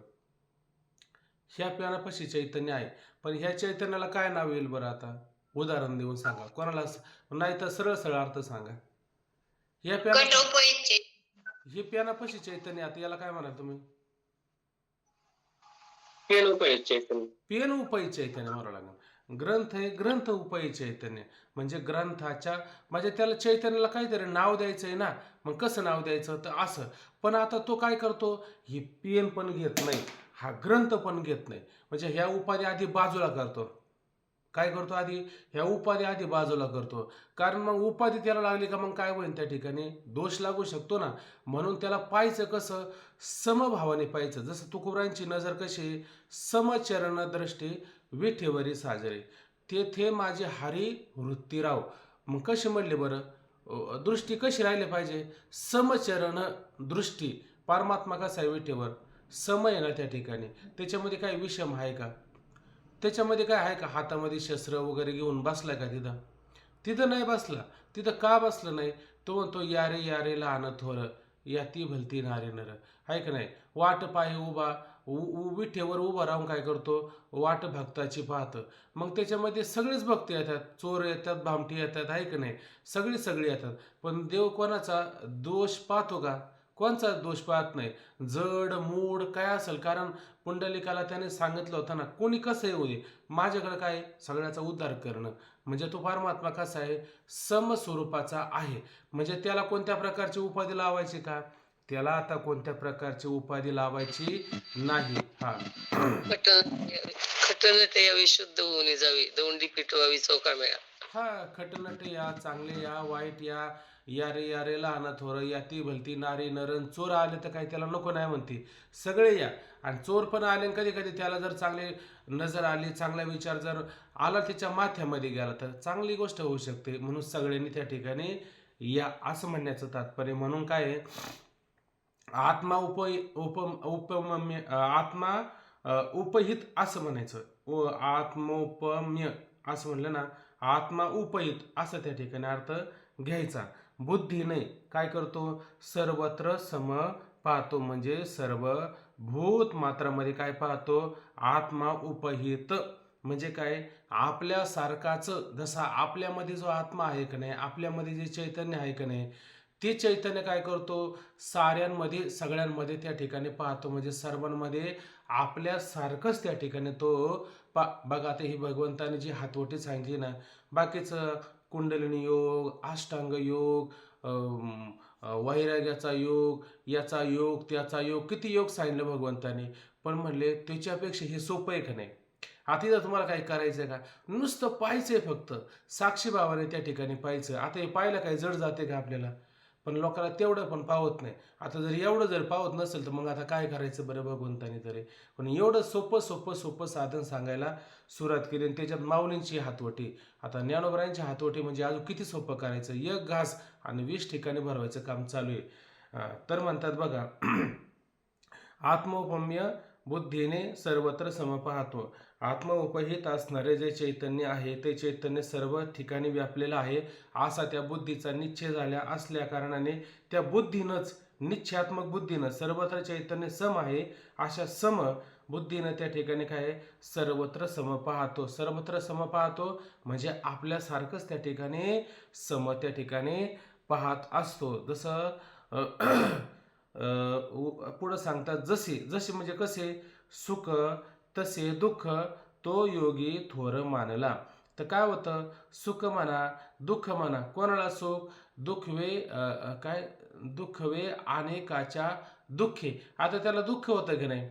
ह्या पेनापाशी चैतन्य आहे, पण ह्या चैतन्याला काय नाव येईल बरं? आता उदाहरण देऊन सांगा कोणाला, नाही तर सरळ सरळ अर्थ सांगा. या पेना ही पेनापाशी चैतन्य, आता याला काय म्हणाल तुम्ही? पेन उपहित चैतन्य म्हणावं लागेल. ग्रंथ आहे, ग्रंथ उपहित चैतन्य. म्हणजे ग्रंथाच्या म्हणजे त्याला चैतन्याला काहीतरी नाव द्यायचं आहे ना. मग कसं नाव द्यायचं? तर असं. पण आता तो काय करतो, ही पेन पण घेत नाही, हा ग्रंथ पण घेत नाही. म्हणजे ह्या उपाधी आधी बाजूला करतो. काय करतो? आधी ह्या उपाधी आधी बाजूला करतो. कारण मग उपाधी त्याला लागली का मग काय होईल, त्या ठिकाणी दोष लागू शकतो ना. म्हणून त्याला पाहायचं कसं, समभावाने पाहायचं. जसं तुकोबांची नजर कशी, समचरण दृष्टी विठेवरी साजरे तेथे माझे हरी वृत्तीराव. मग कशी म्हणले बरं, दृष्टी कशी राहिली पाहिजे? समचरण दृष्टी. परमात्मा कसा आहे विठेवर, सम आहे ना त्या ठिकाणी. त्याच्यामध्ये काय विषम आहे का? त्याच्यामध्ये काय आहे का? हातामध्ये शस्त्र वगैरे घेऊन बसलाय का तिथं? तिथं नाही बसला. तिथं का बसलं नाही? तो म्हणतो यारे यारे लहान थोर, या ती भलती नारे नर. आहे का नाही? वाट पाही उभा, विठेवर उभा राहून काय करतो, वाट भक्ताची पाहतं. मग त्याच्यामध्ये सगळेच भक्त येतात, चोर येतात, भामटी येतात, आहे का नाही? सगळी येतात. पण देव कोणाचा दोष पाहतो का? कोणचा दोष पाहत नाही. जड मूड काय असेल, कारण पुंडलिकाला त्याने सांगितलं होतं ना, कोणी कसं येऊ दे, माझ्याकडे काय सगळ्याचा उद्धार करणं. म्हणजे तो परमात्मा कसा आहे, समस्वरूपाचा आहे. म्हणजे त्याला कोणत्या प्रकारची उपाधी लावायची का? त्याला आता कोणत्या प्रकारची उपाधी लावायची नाही. हा खटनट यावी, शुद्ध होऊन जावी, दौंडी पिटवावी चौका मेळा. हा खटनट या, चांगले या, वाईट या, यारे यारे लहान थोर, या ती भलती नारी नरण. चोर आले तर काही त्याला नको नाही म्हणते, सगळे या. आणि चोर पण आले, कधी कधी त्याला जर चांगली नजर आली, चांगला विचार जर आला त्याच्या माथ्यामध्ये गेला तर चांगली गोष्ट होऊ शकते. म्हणून सगळ्यांनी त्या ठिकाणी या असं म्हणण्याचं तात्पर्य. म्हणून काय, आत्मा उपमम्य, आत्मा उपहित असं म्हणायचं. आत्मोपम्य असं म्हणलं ना, आत्मा उपहित असं त्या ठिकाणी अर्थ घ्यायचा. बुद्धी नाही काय करतो, सर्वत्र सम पाहतो. म्हणजे सर्व भूत मात्रामध्ये काय पाहतो, आत्मा उपहित. म्हणजे काय, आपल्यासारखाच. जसा आपल्यामध्ये जो आत्मा आहे का नाही, आपल्यामध्ये जे चैतन्य आहे का नाही, ते चैतन्य काय करतो, साऱ्यांमध्ये सगळ्यांमध्ये त्या ठिकाणी पाहतो. म्हणजे सर्वांमध्ये आपल्यासारखंच त्या ठिकाणी तो बघा. आता ही भगवंताने जी हातवटी सांगितली ना, बाकीचं कुंडलिनी योग, अष्टांग योग, वैराग्याचा योग, याचा योग, त्याचा योग, किती योग सांगितलं भगवंताने. पण म्हणले त्याच्यापेक्षा हे सोपं आहे का नाही. आता इथं तुम्हाला काय करायचं आहे का, नुसतं पाहायचंय फक्त, साक्षीभावाने त्या ठिकाणी पाहायचं. आता हे पाहायला काय जड जाते का आपल्याला? पण लोकांना तेवढं पण पावत नाही. आता जर एवढं जर पावत नसेल तर मग आता काय करायचं बरं भगवंतानी तरी. पण एवढं सोपं साधन सांगायला सुरुवात केली आणि त्याच्यात माऊलींची हातवटी. आता ज्ञानोबरायांची हातवटी म्हणजे अजून किती सोपं करायचं, एक घास आणि 20 ठिकाणी भरवायचं काम चालू आहे. तर म्हणतात बघा आत्मौपम्य बुद्धीने सर्वत्र समपाहतो. आत्मउपहित असणारे जे चैतन्य आहे ते चैतन्य सर्व ठिकाणी व्यापलेलं आहे असा त्या बुद्धीचा निश्चय झाल्या असल्या कारणाने त्या बुद्धीनंच निश्चयात्मक बुद्धीनं सर्वत्र चैतन्य सम आहे अशा सम बुद्धीनं त्या ठिकाणी काय आहे, सर्वत्र सम पाहतो. सर्वत्र सम पाहतो म्हणजे आपल्यासारखंच त्या ठिकाणी सम त्या ठिकाणी पाहत असतो. जसं पुढं सांगतात जसे जसे म्हणजे कसे, सुख तसे दुःख तो योगी थोर मानला. तर काय होतं, सुख म्हणा दुःख म्हणा, कोणाला सुख दुःख वे काय दुःख वे अनेकाच्या दुःखे. आता त्याला दुःख होतं की नाही,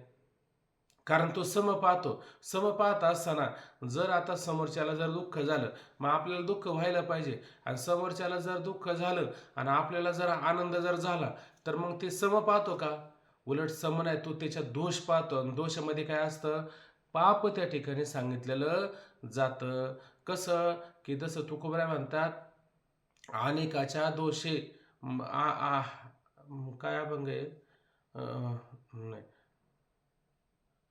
कारण तो सम पाहतो. सम पाहत असताना जर आता समोरच्याला जर दुःख झालं मग आपल्याला दुःख व्हायला पाहिजे, आणि समोरच्याला जर दुःख झालं आणि आपल्याला जर आनंद जर झाला तर मग ते सम पाहतो का? उलट सम नाही, तो त्याच्यात दोष पाहतो. आणि दोषामध्ये काय असतं, पाप त्या ठिकाणी सांगितलेलं जातं. कसं की जसं तुकोबरा म्हणतात अनेकाच्या दोषे काय अभंग आहे, नाही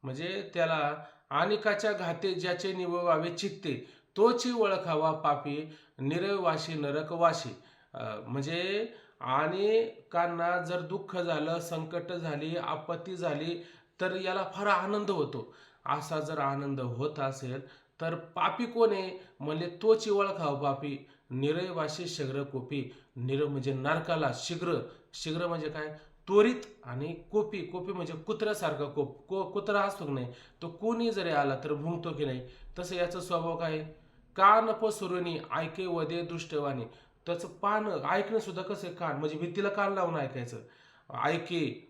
म्हणजे त्याला अनेकाच्या घाते ज्याचे निववावे चित्ते तोची ओळखावा पापी निरवाशी नरकवाशी. म्हणजे अनेकांना जर दुःख झालं, संकट झाली, आपत्ती झाली तर याला फार आनंद होतो. असा जर आनंद होत असेल तर पापी कोण आहे म्हणजे तोची ओळखावा पापी निरवाशी शीघ्र कोपी. निर म्हणजे नरकाला, शीघ्र शीघ्र म्हणजे काय, त्वरित, आणि कोपी कोपी म्हणजे कुत्र्यासारखा कुत्रा असतो की नाही, तो कोणी जरी आला तर भुंकतो की नाही, तसं याचा स्वभाव काय, कान पसरुनी ऐके वदे दृष्टवाणी. त्याचं पान ऐकणं सुद्धा कसं आहे, कान म्हणजे भीतीला कान लावून ऐकायचं,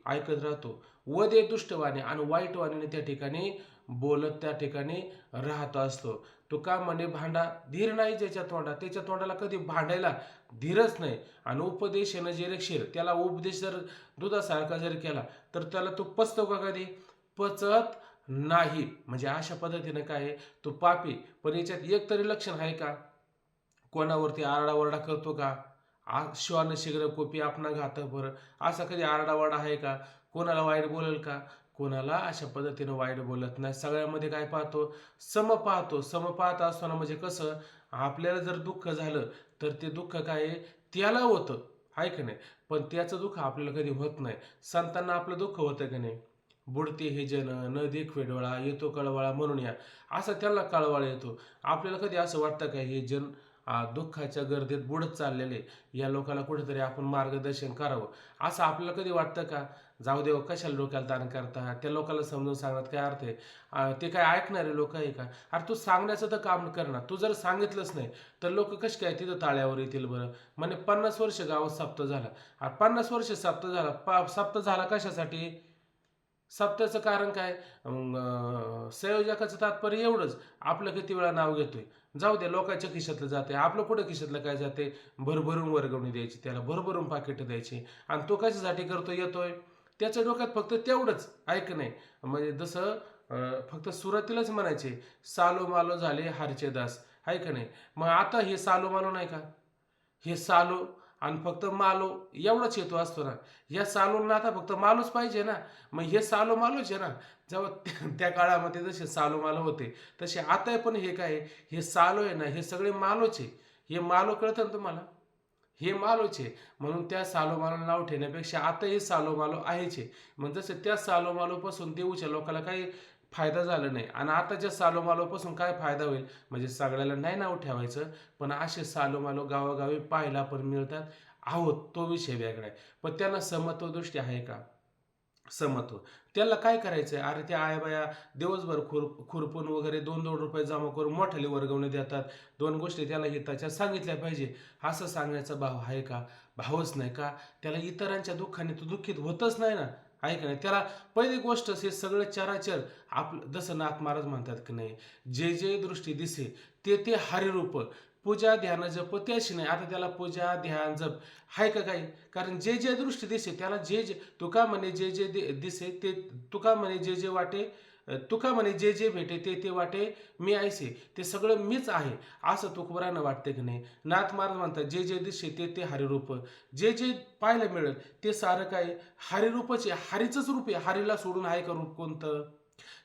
ऐकत राहतो. वदे दुष्टवाणी आणि वाईट वाणीने त्या ठिकाणी बोलत त्या ठिकाणी राहत असतो. तो का म्हणे भांडा धीर नाही ज्याच्या तोंडा, त्याच्या तोंडाला कधी भांडायला धीरच नाही. आणि उपदेशेनं जे रेक्षीर, त्याला उपदेश जर दुधासारखा जर केला तर त्याला तो पचतो का, कधी पचत नाही. म्हणजे अशा पद्धतीने काय आहे, तो पापी. पण याच्यात एक तरी लक्षण आहे का, कोणावरती आरडाओरडा करतो का, श्वान शीघ्र कोपी आपणा घात बरं, असा कधी आरडाओरडा आहे का, कोणाला वाईट बोलेल का, कोणाला अशा पद्धतीनं वाईट बोलत नाही. सगळ्यामध्ये काय पाहतो, सम पाहतो. सम पाहत असताना म्हणजे कसं, आपल्याला जर दुःख झालं तर ते दुःख काय आहे, त्याला होतं आहे की नाही, पण त्याचं दुःख आपल्याला कधी होत नाही. संतांना आपलं दुःख होतं की नाही, बुडते हे जन न देखवे डोळा येतो कळवळा म्हणून या, असा त्यांना कळवळा येतो. आपल्याला कधी असं वाटतं का हे जन दुःखाच्या गर्दीत बुडत चाललेले, या लोकांना कुठेतरी आपण मार्गदर्शन करावं, असं आपल्याला कधी वाटतं का? जाऊ देव, कशाला डोक्याला ताण करता, त्या लोकांना समजून सांगण्यात काय अर्थ आहे? ते काय ऐकणारे लोक आहे का? अरे तू सांगण्याचं तर काम कर ना. तू जर सांगितलंच नाही तर लोक कशी काय तिथं ताळ्यावर येतील बरं? म्हणे 50 वर्ष गावात सप्ताह झाला. अरे 50 वर्ष सप्ताह झाला, सप्ताह झाला कशासाठी? सप्त्याचं कारण काय? संयोजकाचं तात्पर्य एवढंच, आपलं किती वेळा नाव घेतोय. जाऊ दे, लोकांच्या खिशातलं जाते, आपलं कुठं खिशातलं काय जाते? भरभरून वर्गवणी द्यायची, त्याला भरभरून पाकिटं द्यायची. आणि तो कशासाठी करतो येतोय? त्याच्या डोक्यात फक्त तेवढंच ऐक नाही. म्हणजे जसं फक्त सुरुवातीलाच म्हणायचे सालो मालो झाले हारचे दास, आहे का नाही? मग आता हे सालो मालो नाही का, हे सालो आणि फक्त मालो एवढाच हेतू असतो ना. या सालोंना आता फक्त मालोच पाहिजे ना, मग हे सालो मालोच आहे ना. जेव्हा त्या काळामध्ये जसे सालो मालो होते तसे आता पण हे काय, हे सालो आहे ना, हे सगळे मालोच आहे. हे मालो कळतं ना तुम्हाला, हे मालोच आहे. म्हणून त्या सालो मालो नाव ठेवण्यापेक्षा आता हे सालो मालो आहेच आहे. मग जसं त्या सालो मालोपासून देऊच्या लोकांना काही फायदा झाला नाही, आणि आताच्या सालो मालोपासून काय फायदा होईल, म्हणजे सगळ्याला नाही नाव ठेवायचं, पण असे सालो मालो गावोगावी पाहायला पण मिळतात आहोत, तो विषय वेगळा आहे. पण त्यांना समत्व दृष्टी आहे का? समत्व. त्याला काय करायचं आहे, अरे त्या आयाबाया दिवसभर खुरपून वगैरे 2-2 रुपये जमा करून मोठ्याले वर्गवणे देतात. 2 गोष्टी त्याला हिताच्या सांगितल्या पाहिजे, असं सांगण्याचा भाव आहे का? भावच नाही का? त्याला इतरांच्या दुःखाने तो दुःखित होतच नाही ना, आहे का नाही? त्याला पहिली गोष्ट हे सगळं चराचर आपलं, जसं नाथ महाराज म्हणतात की नाही, जे जे दृष्टी दिसे ते ते हरिरूप, पूजा ध्यान जप त्याशी नाही. आता त्याला पूजा ध्यान जप आहे का काही? कारण जे जे दृष्टी दिसे त्याला जे जे तुका म्हणे जे जे दिसे ते तुका म्हणे जे जे वाटे तुका म्हणे जे जे भेटे ते ते वाटे मी ऐसे, ते सगळं मीच आहे असं तुकोबारानं वाटते की नाही. नाथ महाराज म्हणतात जे जे दिसे ते ते हरिरूप, जे जे पाहायला मिळेल ते सारं काय हरिरूपच आहे, हरीचंच रूप आहे. हरीला सोडून आहे का रूप कोणतं?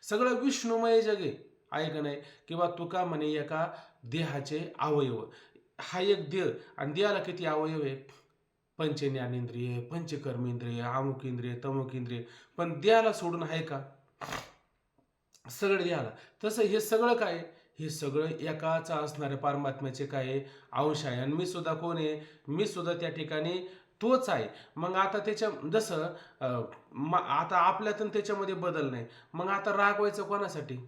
सगळं विष्णुमय जगे आहे का नाही. किंवा तुका म्हणे एका देहाचे अवयव, हा एक देह आणि देहाला किती अवयव आहे? पंचज्ञानेंद्रिय, पंचकर्मेंद्रिय, अमुक इंद्रिय, तमुक इंद्रिय, पण देहाला सोडून आहे का? सगळं देहाला. तसं हे सगळं काय? हे सगळं एकाच असणाऱ्या परमात्म्याचे काय अंश आहे. आणि मी सुद्धा कोण आहे? मी सुद्धा त्या ठिकाणी तोच आहे. मग आता त्याच्या जसं आता आपल्यात त्याच्यामध्ये बदल नाही. मग आता रागवायचं कोणासाठी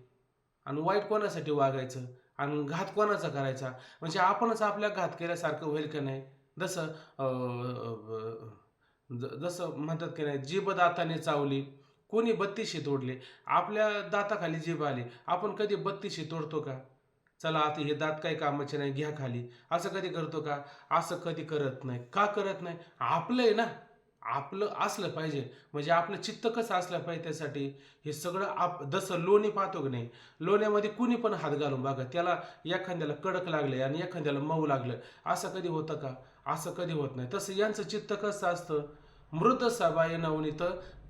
आणि वाईट कोणासाठी वागायचं आणि घात कोणाचा करायचा? म्हणजे आपणच आपल्या घात केल्यासारखं होईल का नाही? जसं जसं म्हणतात की नाही, जीभ दाताने चावली, कोणी 32 तोडले. आपल्या दाताखाली जीभ आली, आपण कधी 32 तोडतो का? चला आता हे दात काही कामाचे नाही, घ्या खाली, असं कधी करतो का? असं कधी करत नाही. का करत नाही? आपलं आहे ना, आपलं असलं पाहिजे. म्हणजे आपलं चित्त कसं असलं पाहिजे त्यासाठी हे सगळं जसं लोणी पाहतो की नाही, लोण्यामध्ये कुणी पण हात घालून बघा, त्याला एखाद्याला कडक लागले आणि एखाद्याला मऊ लागलं, असं कधी होतं का? असं कधी होत नाही. तसं यांचं चित्त कसं असतं? मृत सभाये नवनीत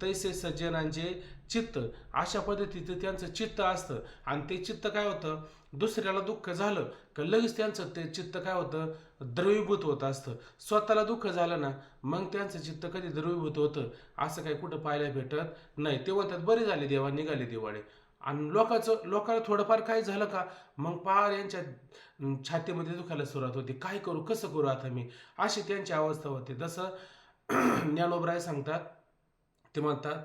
तैसे सज्जनांचे चित्त, अशा पद्धतीचं त्यांचं चित्त असतं. आणि ते चित्त काय होतं? दुसऱ्याला दुःख झालं का लगेच त्यांचं ते चित्त काय होतं? द्रवीभूत होत असतं. स्वतःला दुःख झालं ना, मग त्यांचं चित्त कधी द्रवीभूत होतं असं काही कुठं पाहायला भेटत नाही. ते म्हणतात बरे झाले देवा, निघाले दिवाळे. आणि लोकांना थोडंफार काय झालं का, मग पार यांच्या छातीमध्ये दुखायला सुरुवात होते. काय करू, कसं करू आता मी, अशी त्यांची अवस्था होते. जसं ज्ञानोबराय सांगतात, ते म्हणतात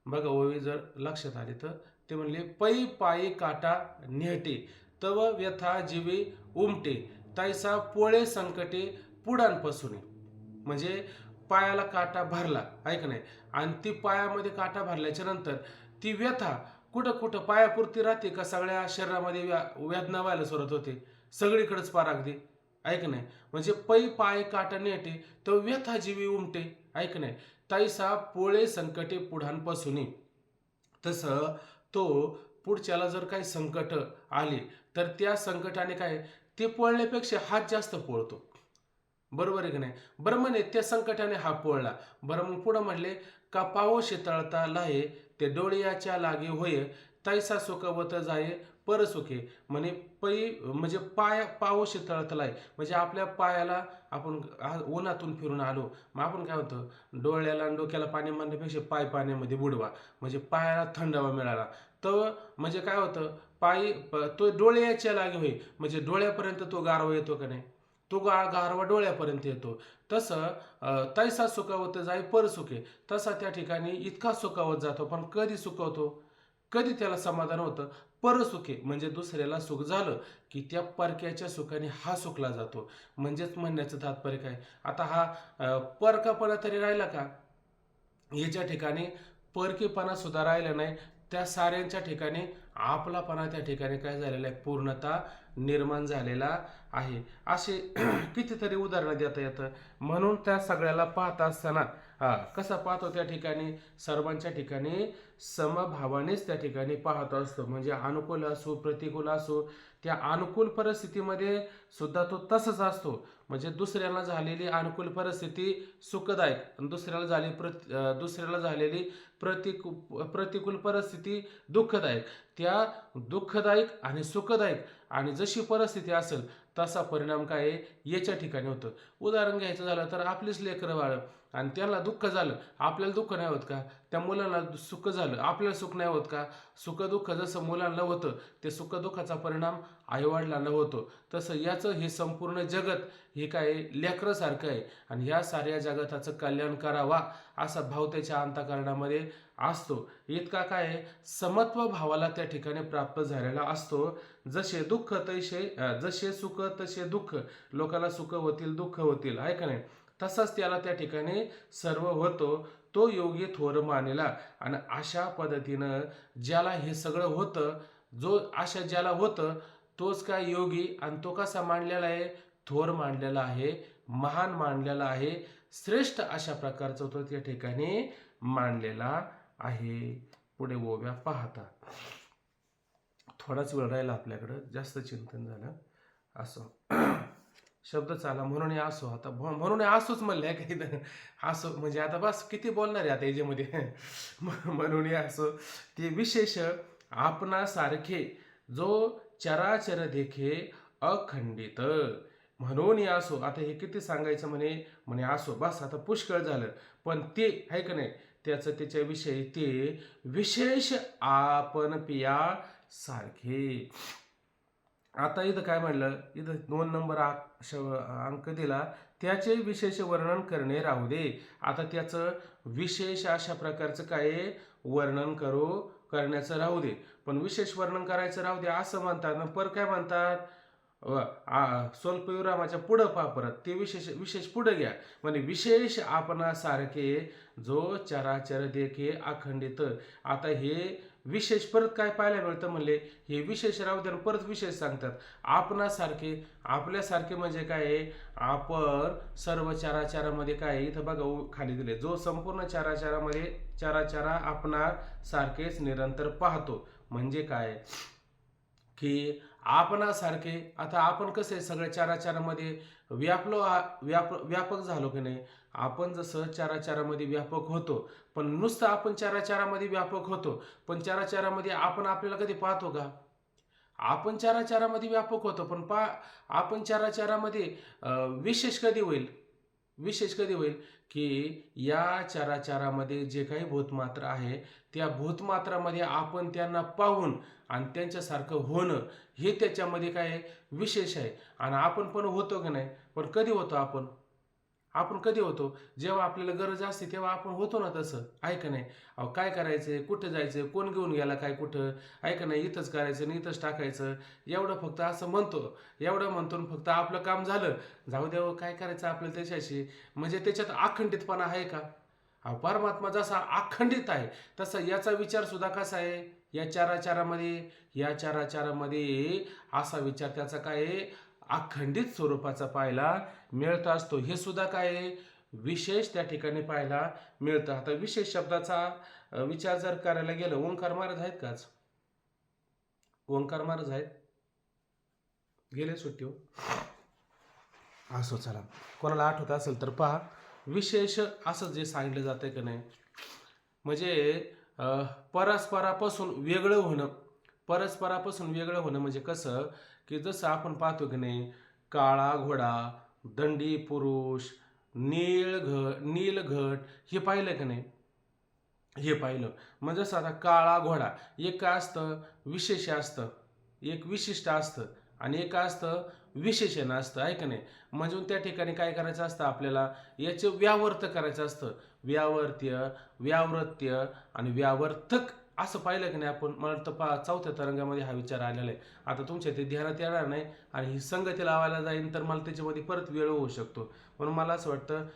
बघा, ओवी जर लक्षात आली तर ते म्हणले, पै पायी काटा नेहटे तव व्यथा जीवे उमटे, तैसा पोळे संकटे पुडांपासून. म्हणजे पायाला काटा भरला ऐक नाही, आणि ती पायामध्ये काटा भरल्याच्या नंतर ती व्यथा कुठं कुठं पायापुरती राहते का सगळ्या शरीरामध्ये वेदना व्हायला सुरुवात होते सगळीकडेच पार अगदी ऐक नाही. म्हणजे पै पाय काटा नेटे तर व्यथा जीवी उमटे ऐक नाही, तैसा पोळे संकटे पुढांपासून. तसं तो पुढच्याला जर काही संकट आले तर त्या संकटाने काय ते पोळण्यापेक्षा हात जास्त पोळतो. बरोबर आहे की नाही? बरं म्हणे त्या संकटाने हा पोळला. बरं मग पुढं म्हणले, का पाहो शेतळता लाहे ते डोळ्याच्या लागे होय, तैसा सुखवत जाये परसुखे. म्हणे म्हणजे पाहो शेतळता लाहे म्हणजे आपल्या पायाला आपण उन्हातून फिरून आलो, मग आपण काय होतं, डोळ्याला आणि डोक्याला पाणी मारण्यापेक्षा पाय पाण्यामध्ये बुडवा, म्हणजे पायाला थंडावा मिळाला. तर म्हणजे काय होतं, तो डोळ्याच्या लागे होई म्हणजे डोळ्यापर्यंत तो गारवा येतो का नाही, तो गारवा डोळ्यापर्यंत येतो. तसं तैसा सुखावत जाई परसुखे, तसा त्या ठिकाणी इतका सुखावत जातो. पण कधी सुखवतो, कधी त्याला समाधान होतं? परसुखे म्हणजे दुसऱ्याला सुख झालं की त्या परक्याच्या सुखाने हा सुखला जातो. म्हणजेच म्हणण्याचं तात्पर्य काय, आता हा परकापणा तरी राहिला का? याच्या ठिकाणी परकेपणा सुद्धा राहिला नाही. त्या साऱ्यांच्या ठिकाणी आपलापणा त्या ठिकाणी काय झालेला आहे, पूर्णता निर्माण झालेला आहे. असे कितीतरी उदाहरणं देता येतं. म्हणून त्या सगळ्याला पाहत असताना कसा पाहतो, त्या ठिकाणी सर्वांच्या ठिकाणी समभावानेच त्या ठिकाणी पाहत असतो. म्हणजे अनुकूल असो प्रतिकूल असो, त्या अनुकूल परिस्थितीमध्ये सुद्धा तो तसंच असतो. म्हणजे दुसऱ्याला झालेली अनुकूल परिस्थिती सुखदायक आणि दुसऱ्याला झालेली प्रतिकूल परिस्थिती दुःखदायक. त्या दुःखदायक आणि सुखदायक आणि जशी परिस्थिती असेल तसा परिणाम काय याच्या ठिकाणी होतं. उदाहरण घ्यायचं झालं तर आपलीच लेकरं बाळ आणि त्याला दुःख झालं, आपल्याला दुःख नाही होत का? त्या मुलांना सुख झालं, आपल्याला सुख नाही होत का? सुख दुःख जसं मुलांना होतं ते सुख दुःखाचा परिणाम आईवडिलांना होतो. तसं याचं हे संपूर्ण जगत हे काय लेकरासारखं आहे. आणि ह्या साऱ्या जगताचं कल्याण करावा असा भाव त्याच्या अंतःकरणामध्ये असतो. इतका काय समत्व भावाला त्या ठिकाणी प्राप्त झालेला असतो. जसे दुःख जसे सुख तसे दुःख, लोकांना सुख होतील दुःख होतील आहे का नाही, तसाच त्याला त्या ठिकाणी सर्व होतो. तो योगी थोर मानेला. आणि अशा पद्धतीनं ज्याला हे सगळं होतं, ज्याला होतं तोच काय योगी, आणि तो कसा मांडलेला आहे, थोर मांडलेला आहे, महान मांडलेला आहे, श्रेष्ठ अशा प्रकारचा तो त्या ठिकाणी मांडलेला आहे. पुढे ओव्या पाहता. थोडाच वेळ राहिला आपल्याकडं, जास्त चिंतन झालं. असो शब्द चाला म्हणून असो, आता म्हणून असोच म्हणले काही असो म्हणजे आता बस किती बोलणार आहे आता याच्यामध्ये. म्हणून असो ते विशेष आपणासारखे जो चराचर देखे अखंडित, म्हणून असो. आता हे किती सांगायचं म्हणे असो, बस आता पुष्कळ झालं. पण ते आहे का नाही, त्याच्याविषयी ते विशेष आपण पिया सारखे. आता इथं काय म्हणलं, इथं 2 नंबर अंक दिला, त्याचे विशेष वर्णन करणे राहू दे. आता त्याचं विशेष अशा प्रकारचं काय वर्णन करण्याचं राहू दे, पण विशेष वर्णन करायचं राहू दे असं म्हणतात. पर काय म्हणतात, स्वल्पविरामाच्या पुढं पहा परत, ते विशेष पुढं घ्या. म्हणजे विशेष आपणासारखे जो चराचर देखे अखंडित. आता हे विशेष परत काय पाहायला मिळतं म्हणले, हे विशेष राहू द्या, परत विशेष सांगतात. आपणासारखे, आपल्यासारखे म्हणजे काय, आपण सर्व चराचरामध्ये काय, इथं बघा खाली दिले, जो संपूर्ण चराचरा आपणा सारखेच निरंतर पाहतो. म्हणजे काय की आपणासारखे, आता आपण कसं आहे सगळ्या चराचरामध्ये व्यापक झालो की नाही. आपण जसं चराचरामध्ये व्यापक होतो, पण नुसतं आपण चराचरामध्ये व्यापक होतो, पण चराचरामध्ये आपण आपल्याला कधी पाहतो का. आपण चराचरामध्ये व्यापक होतो, पण आपण चराचरामध्ये विशेष कधी होईल की या चराचरामध्ये जे काही भूतमात्र आहे, त्या भूतमात्रामध्ये आपण त्यांना पाहून आणि त्यांच्यासारखं होणं, हे त्याच्यामध्ये काय विशेष आहे. आणि आपण पण होतो की नाही, पण कधी होतो आपण कधी होतो, जेव्हा आपल्याला गरज असते तेव्हा आपण होतो ना, तसं आहे का नाही. काय करायचं, कुठं जायचं, कोण घेऊन गेला काय कुठं, आहे का नाही, इथंच करायचं आणि इथंच टाकायचं, एवढं फक्त असं म्हणतो फक्त आपलं काम झालं, जाऊ द्यावं, काय करायचं आपल्याला त्याच्याशी. म्हणजे त्याच्यात अखंडितपणा आहे का. परमात्मा जसा अखंडित आहे, तसा याचा विचार सुद्धा कसा आहे, या चराचरामध्ये असा विचार त्याचा काय अखंडित स्वरूपाचा पाहायला मिळत असतो. हे सुद्धा काय विशेष त्या ठिकाणी पाहायला मिळतं. आता विशेष शब्दाचा विचार जर करायला गेलं, ओंकार महाराज आहेत काच, ओंकार महाराज आहेत, गेले सुट्टीवर. असो चला, कोणाला आठवत असेल तर पहा. विशेष असं जे सांगितलं जातं की नाही, म्हणजे परस्परापासून वेगळं होणं म्हणजे कसं की जसं आपण पाहतो की नाही, काळा घोडा, दंडी पुरुष, नीलघट, हे पाहिलं की नाही, हे पाहिलं. म्हणजे जसं आता काळा घोडा, एक काय असतं, विशेष असतं, एक विशिष्ट असतं, आणि एक असतं विशेषण असतं, आहे का नाही. म्हणजे त्या ठिकाणी काय करायचं असतं, आपल्याला याचे व्यावर्त करायचं असतं. व्यावृत्य आणि व्यावर्तक असं पाहिलं की नाही आपण. मला वाटतं 4थ्या तरंगामध्ये हा विचार आलेला आहे. आता तुमच्या ते ध्यानात येणार नाही, आणि ही संगती लावायला जाईन तर मला त्याच्यामध्ये परत वेळ होऊ शकतो. म्हणून मला असं वाटतं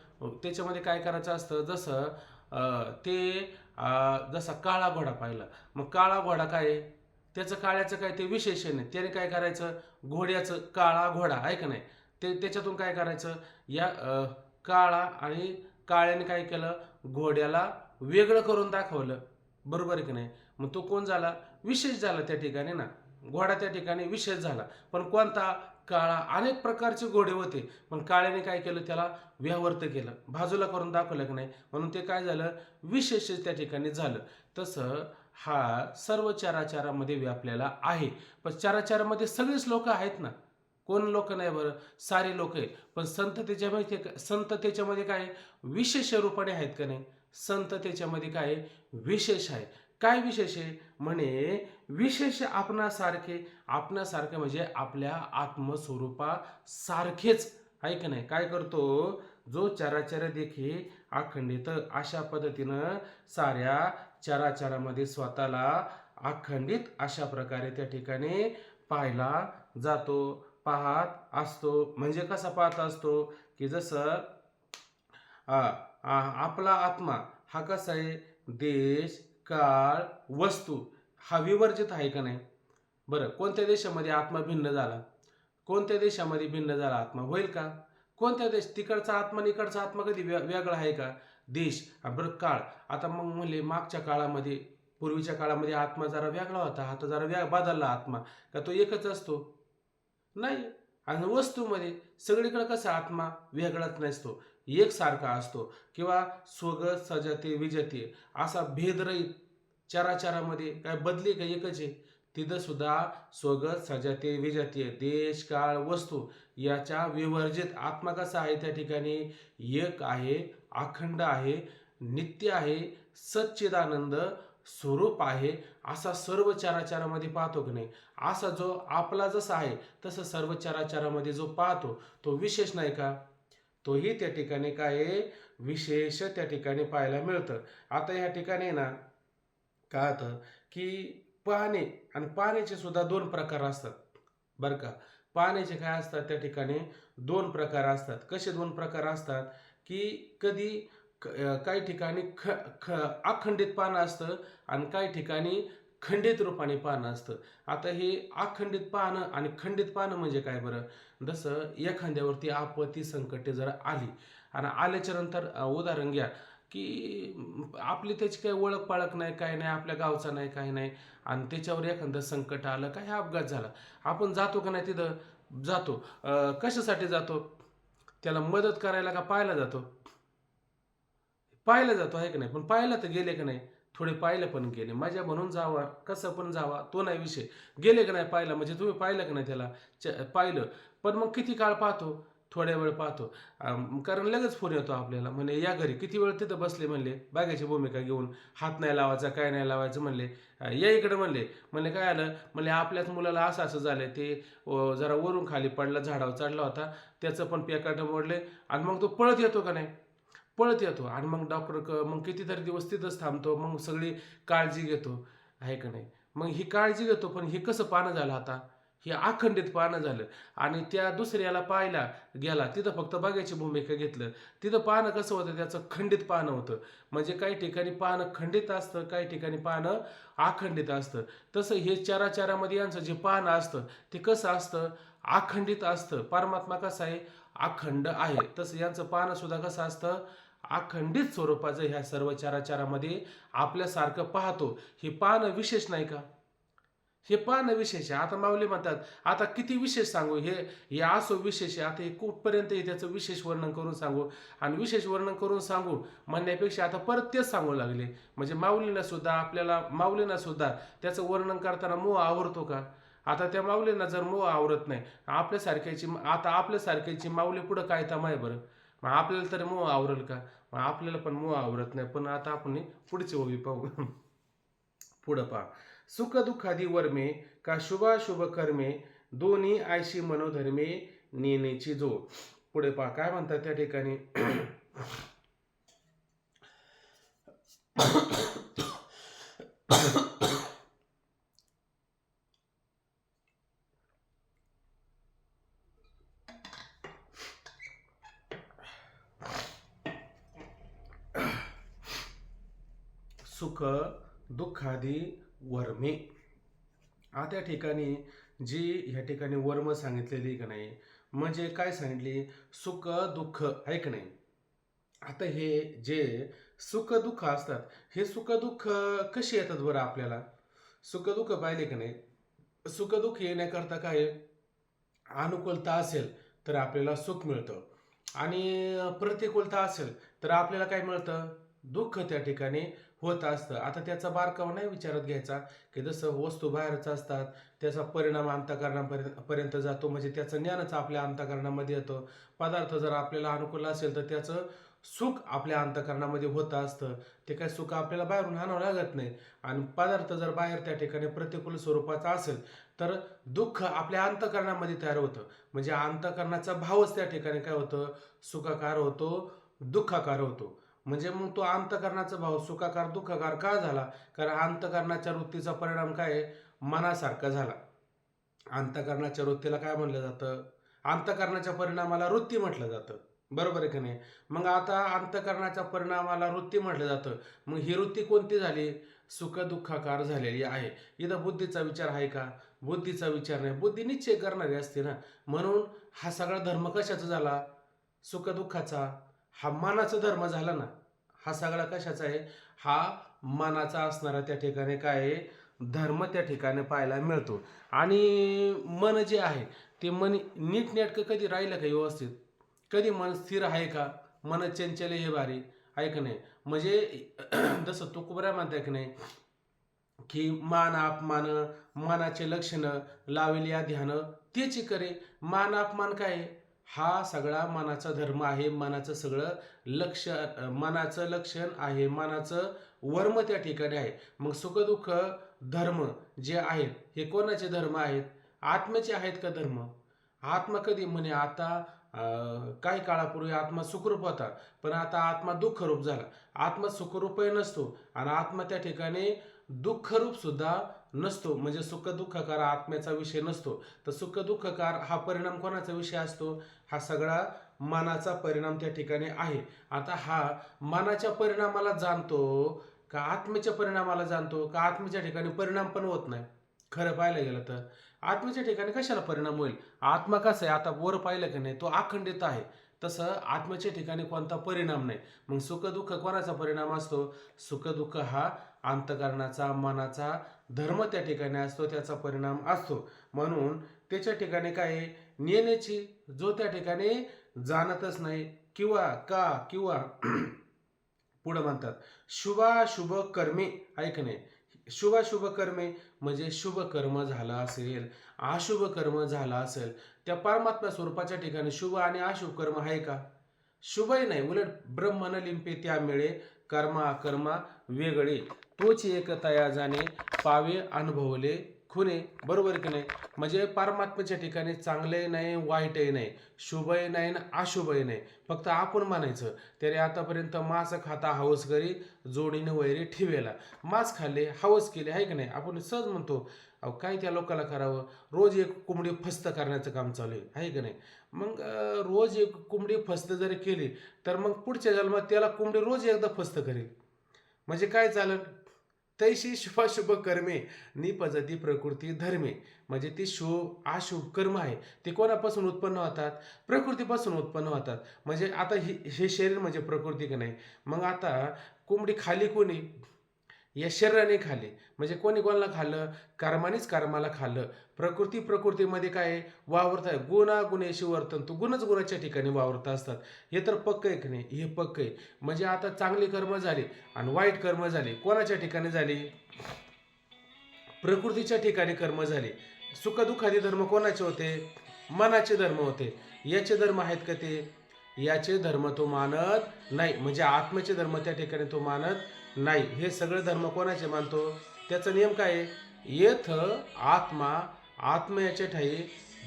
त्याच्यामध्ये काय करायचं असतं, जसं जसा काळा घोडा पाहिला, मग काळा घोडा काय, त्याचं काळ्याचं काय ते विशेषण आहे. त्याने काय करायचं, घोड्याचं, काळा घोडा आहे का नाही, त्याच्यातून काय करायचं, या काळा आणि काळ्याने काय केलं, घोड्याला वेगळं करून दाखवलं, बरोबर आहे की नाही. मग तो कोण झाला, विशेष झाला त्या ठिकाणी ना, घोडा त्या ठिकाणी विशेष झाला. पण कोणता, काळा. अनेक प्रकारचे घोडे होते, पण काळ्याने काय केलं, त्याला व्यावर्त केलं, बाजूला करून दाखवलं की नाही, म्हणून ते काय झालं, विशेष त्या ठिकाणी झालं. तसं हा सर्व चराचरामध्ये व्यापलेला आहे. पण चराचरामध्ये सगळेच लोक आहेत ना, कोण लोक नाही बरं, सारे लोक आहे. पण संत त्याच्यामध्ये काय विशेष रूपाने आहेत का नाही, संत त्याच्यामध्ये काय विशेष आहे. काय विशेष आहे म्हणे, विशेष आपणासारखे म्हणजे आपल्या आत्मस्वरूपासारखेच आहे का नाही. काय करतो, जो चराचर देखे अखंडित, अशा पद्धतीनं साऱ्या चराचरामध्ये स्वतःला अखंडित अशा प्रकारे त्या ठिकाणी पाहायला जातो, पाहत असतो. म्हणजे कसा पाहत असतो की जसं आपला आत्मा हा कसा आहे, देश, काळ, वस्तू हा विवर्जित आहे का नाही. बरं, कोणत्या देशामध्ये आत्मा भिन्न झाला? कोणत्या देशामध्ये भिन्न झाला आत्मा? होईल का? कोणत्या देश? तिकडचा आत्मा आणि इकडचा आत्मा कधी वेगळा आहे का? देश आणि बरं काळ. आता मग म्हणले मागच्या काळामध्ये, पूर्वीच्या काळामध्ये आत्मा जरा वेगळा होता, आता जरा बदलला आत्मा, का तो एकच असतो? नाही. आणि वस्तूमध्ये सगळीकडे कसा आत्मा वेगळाच नसतो, एकसारखा असतो. किंवा स्वगत सजते विजते असा भेदरहित चराचरामध्ये काय बदली का एकच आहे? तिथं सुद्धा स्वगत सजते विजते देश काळ वस्तू याच्या विवर्जित आत्मा कसा आहे त्या ठिकाणी? एक आहे, अखंड आहे, नित्य आहे, सच्चिदानंद स्वरूप आहे. असा सर्व चराचरामध्ये पाहतो की नाही? असा जो आपला जसा आहे तसं सर्व चराचरामध्ये जो पाहतो तो विशेष नाही का? तोही त्या ठिकाणी काय आहे? विशेष त्या ठिकाणी पाहायला मिळतं. आता या ठिकाणी ना काय होतं की पाहणे आणि पाहण्याचे सुद्धा दोन प्रकार असतात बरं का. पाहण्याचे काय असतात त्या ठिकाणी? दोन प्रकार असतात. कसे दोन प्रकार असतात? की कधी काही ठिकाणी अखंडित पानं असतं आणि काही ठिकाणी खंडित रूपाने पानं असतं. आता हे अखंडित पानं आणि खंडित पानं म्हणजे काय बरं? जसं एखाद्यावरती आपत्ती संकटे जर आली आणि आल्याच्या नंतर उदाहरण घ्या की आपली त्याची काही ओळख पाळख नाही, काय नाही, आपल्या गावचा नाही, काही नाही, आणि त्याच्यावर एखादं संकट आलं, काही अपघात झाला, आपण जातो का नाही तिथं? जातो. कशासाठी जातो? त्याला मदत करायला का पाहायला जातो? पाहायला जातो आहे का नाही? पण पाहायला तर गेले का नाही? थोडे पाहिलं पण गेले, मजा म्हणून जावा, कसं पण जावा, तो नाही विषय. गेले का नाही पाहिलं म्हणजे तुम्ही पाहिलं का नाही त्याला? पाहिलं. पण मग किती काळ पाहतो? थोड्या वेळ पाहतो. कारण लगेच फोन येतो आपल्याला, म्हणे या घरी. किती वेळ तिथं बसले म्हणले बागायची भूमिका घेऊन, हात नाही लावायचा, काय नाही लावायचं म्हणले. या इकडं म्हणले. म्हणले काय आलं? म्हणले आपल्याच मुलाला असं असं झालं, ते जरा वरून खाली पडला, झाडावर चढला होता, त्याचं पण पेकाटं मोडले. आणि मग तो पळत येतो का नाही? पळत येतो. आणि मग डॉक्टर मग कितीतरी दिवस तिथंच थांबतो, मग सगळी काळजी घेतो आहे का नाही? मग ही काळजी घेतो, पण हे कसं पानं झालं आता? हे अखंडित पानं झालं. आणि त्या दुसऱ्याला पाहायला गेला, तिथं फक्त बघायची भूमिका घेतलं, तिथं पानं कसं होतं? त्याचं खंडित पानं होतं. म्हणजे काही ठिकाणी पानं खंडित असतं, काही ठिकाणी पानं अखंडित असतं. तसं हे चराचरामध्ये यांचं जे पानं असतं ते कसं असतं? अखंडित असतं. परमात्मा कसा आहे? अखंड आहे. तसं यांचं पानं सुद्धा कसं असतं? अखंडित स्वरूपाचं ह्या सर्व चराचरामध्ये आपल्यासारखं पाहतो. हे पाहणं विशेष नाही का? हे पाहणं विशेष आहे. आता माऊली म्हणतात, आता किती विशेष सांगू? हे असो विशेष आहे. आता हे कुठपर्यंत त्याचं विशेष वर्णन करून सांगू? आणि विशेष वर्णन करून सांगू म्हणण्यापेक्षा आता परत तेच सांगू लागले. म्हणजे माऊलींना सुद्धा त्याचं वर्णन करताना मोह आवरतो का? आता त्या माऊलींना जर मोह आवरत नाही, आपल्यासारख्याची माऊली पुढं काय तमा आहे बरं? मग आपल्याला तरी मोह आवरेल का? मग आपल्याला पण मोह आवरत नाही. पण आता आपण पुढची ओवी पाहू. पुढं पहा. सुख दुःखादी वर्मे का शुभाशुभ कर्मे दोन्ही आयशी मनोधर्मे नेनेची जो. पुढे पहा काय म्हणतात त्या ठिकाणी. सुख दुःखादी वर्मे. त्या ठिकाणी जी ह्या ठिकाणी वर्म सांगितलेली का नाही, म्हणजे काय सांगितली? सुख दुःख आहे का नाही? आता हे जे सुख दुःख असतात, हे सुख दुःख कशी येतात बरं आपल्याला? सुख दुःख पाहिले का नाही? सुख दुःख येण्याकरता काय? अनुकूलता असेल तर आपल्याला सुख मिळतं, आणि प्रतिकूलता असेल तर आपल्याला काय मिळतं? दुःख त्या ठिकाणी होत असतं. आता त्याचा बारकावा नाही विचारात घ्यायचा, की जसं वस्तू बाहेरच असतात त्याचा परिणाम अंतःकरणापर्यंत जातो, म्हणजे त्याचं ज्ञानच आपल्या अंतःकरणामध्ये येतं. पदार्थ जर आपल्याला अनुकूल असेल तर त्याचं सुख आपल्या अंतःकरणामध्ये होत असतं. ते काय सुख आपल्याला बाहेरून आणावं लागत नाही. आणि पदार्थ जर बाहेर त्या ठिकाणी प्रतिकूल स्वरूपाचा असेल तर दुःख आपल्या अंतःकरणामध्ये तयार होतं. म्हणजे अंतःकरणाचा भावच त्या ठिकाणी काय होतं? सुखाकार होतो, दुःखाकार होतो. म्हणजे मग तो अंतःकरणाचा भाव सुखाकार दुःखाकार का झाला? कारण अंतःकरणाच्या वृत्तीचा परिणाम काय आहे? मनासारखा झाला. अंतःकरणाच्या वृत्तीला काय म्हणलं जातं? अंतःकरणाच्या परिणामाला वृत्ती म्हटलं जातं. बरोबर आहे की नाही? मग आता अंतःकरणाच्या परिणामाला वृत्ती म्हटलं जातं. मग ही वृत्ती कोणती झाली? सुख दुःखाकार झालेली आहे. इथं बुद्धीचा विचार आहे का? बुद्धीचा विचार नाही, बुद्धी निश्चय करणारी असते ना. म्हणून हा सगळा धर्म कशाचा झाला? सुखदुःखाचा. हा मनाचा धर्म झाला ना. हा सगळा कशाचा आहे? हा मनाचा असणारा त्या ठिकाणी काय आहे? धर्म त्या ठिकाणी पाहायला मिळतो. आणि मन जे आहे ते मन नीटनेटकं कधी राहिलं का व्यवस्थित? कधी मन स्थिर आहे का? मन चंचल हे भारी आहे का नाही? म्हणजे जसं तुकोबरा म्हणताय की नाही की मान अपमान मनाचे लक्षण लावल्या ध्यान तेची करे. मान अपमान काय आहे? हा सगळा मनाचा धर्म आहे. मनाचं सगळं लक्ष मनाचं लक्षण आहे, मनाचं वर्म त्या ठिकाणी आहे. मग सुखदुःख धर्म जे आहेत हे कोणाचे धर्म आहेत? आत्म्याचे आहेत का धर्म? आत्मा कधी म्हणे आता काही काळापूर्वी आत्मा सुखरूप होता, पण आता आत्मा दुःखरूप झाला. आत्मा सुखरूपही नसतो आणि आत्मा त्या ठिकाणी दुःखरूप सुद्धा नसतो. म्हणजे सुख दुःखकार आत्म्याचा विषय नसतो. तर सुख दुःखकार हा परिणाम कोणाचा विषय असतो? हा सगळा मनाचा परिणाम त्या ठिकाणी आहे. आता हा मनाच्या परिणामाला जाणतो का आत्म्याच्या परिणामाला जाणतो का आत्म्याच्या ठिकाणी परिणाम पण होत नाही? खरं पाहायला गेलं तर आत्म्याच्या ठिकाणी कशाला परिणाम होईल? आत्मा कसा आहे? आता वर पाहिलं की नाही तो अखंडित आहे. तसं आत्म्याच्या ठिकाणी कोणता परिणाम नाही. मग सुख दुःख कोणाचा परिणाम असतो? सुख दुःख हा अंतःकरणाचा मनाचा धर्म त्या ठिकाणी असतो, त्याचा परिणाम असतो. म्हणून त्याच्या ठिकाणी काय आहे? नेण्याची जो त्या ठिकाणी जाणतच नाही किंवा पुढं म्हणतात शुभाशुभ कर्मे. ऐक नाही, शुभाशुभ कर्मे म्हणजे शुभ कर्म झाला असेल, अशुभ कर्म झाला असेल, त्या परमात्मा स्वरूपाच्या ठिकाणी शुभ आणि अशुभ कर्म आहे का? शुभही नाही. उलट ब्रह्म न लिंपे त्या मिळे कर्मा कर्मा वेगळे, तोच एक तया जाणे पावे अनुभवले खुने. बरोबर की नाही? म्हणजे परमात्म्याच्या ठिकाणी चांगलंही नाही वाईटही नाही, शुभही नाही ना अशुभही नाही. फक्त आपण म्हणायचं त्याने आतापर्यंत मांस खाता हवस करी जोडीने वैरी ठेवेला. मांस खाल्ले हवस केले आहे की नाही? आपण सहज म्हणतो अहो काय त्या लोकाला करावं, रोज एक कोंबडी फस्त करण्याचं काम चालू आहे की नाही? मग रोज एक कोंबडी फस्त जरी केली तर मग पुढच्या जन्मात त्याला कोंबडी रोज एकदा फस्त करेल. म्हणजे काय चालेल? तैशी शुभाशुभ कर्मे निपजती प्रकृती धर्मे. म्हणजे ती शुभ अशुभ कर्म आहे ते कोणापासून उत्पन्न होतात? प्रकृतीपासून उत्पन्न होतात. म्हणजे आता हे शरीर म्हणजे प्रकृती का नाही? मग आता कोंबडी खाली कोणी? या शरीराने खाल्ली. म्हणजे कोणी कोणाला खाल्लं? कर्मानेच कर्माला खाल्लं. प्रकृतीमध्ये काय आहे? वावरत आहे. गुणागुणेशी वर्तन, तो गुणच गुणाच्या ठिकाणी वावरत असतात. हे तर पक्क आहे की नाही? हे पक्क आहे. म्हणजे आता चांगली कर्म झाली आणि वाईट कर्म झाली, कोणाच्या ठिकाणी झाली? प्रकृतीच्या ठिकाणी कर्म झाले. सुखदुःखादी धर्म कोणाचे होते? मनाचे धर्म होते. याचे धर्म आहेत का ते? याचे धर्म तो मानत नाही. म्हणजे आत्म्याचे धर्म त्या ठिकाणी तो मानत नाही. हे सगळे धर्म कोणाचे मानतो? त्याचा नियम काय आहे? येथ आत्मा आत्म्याच्या ठाई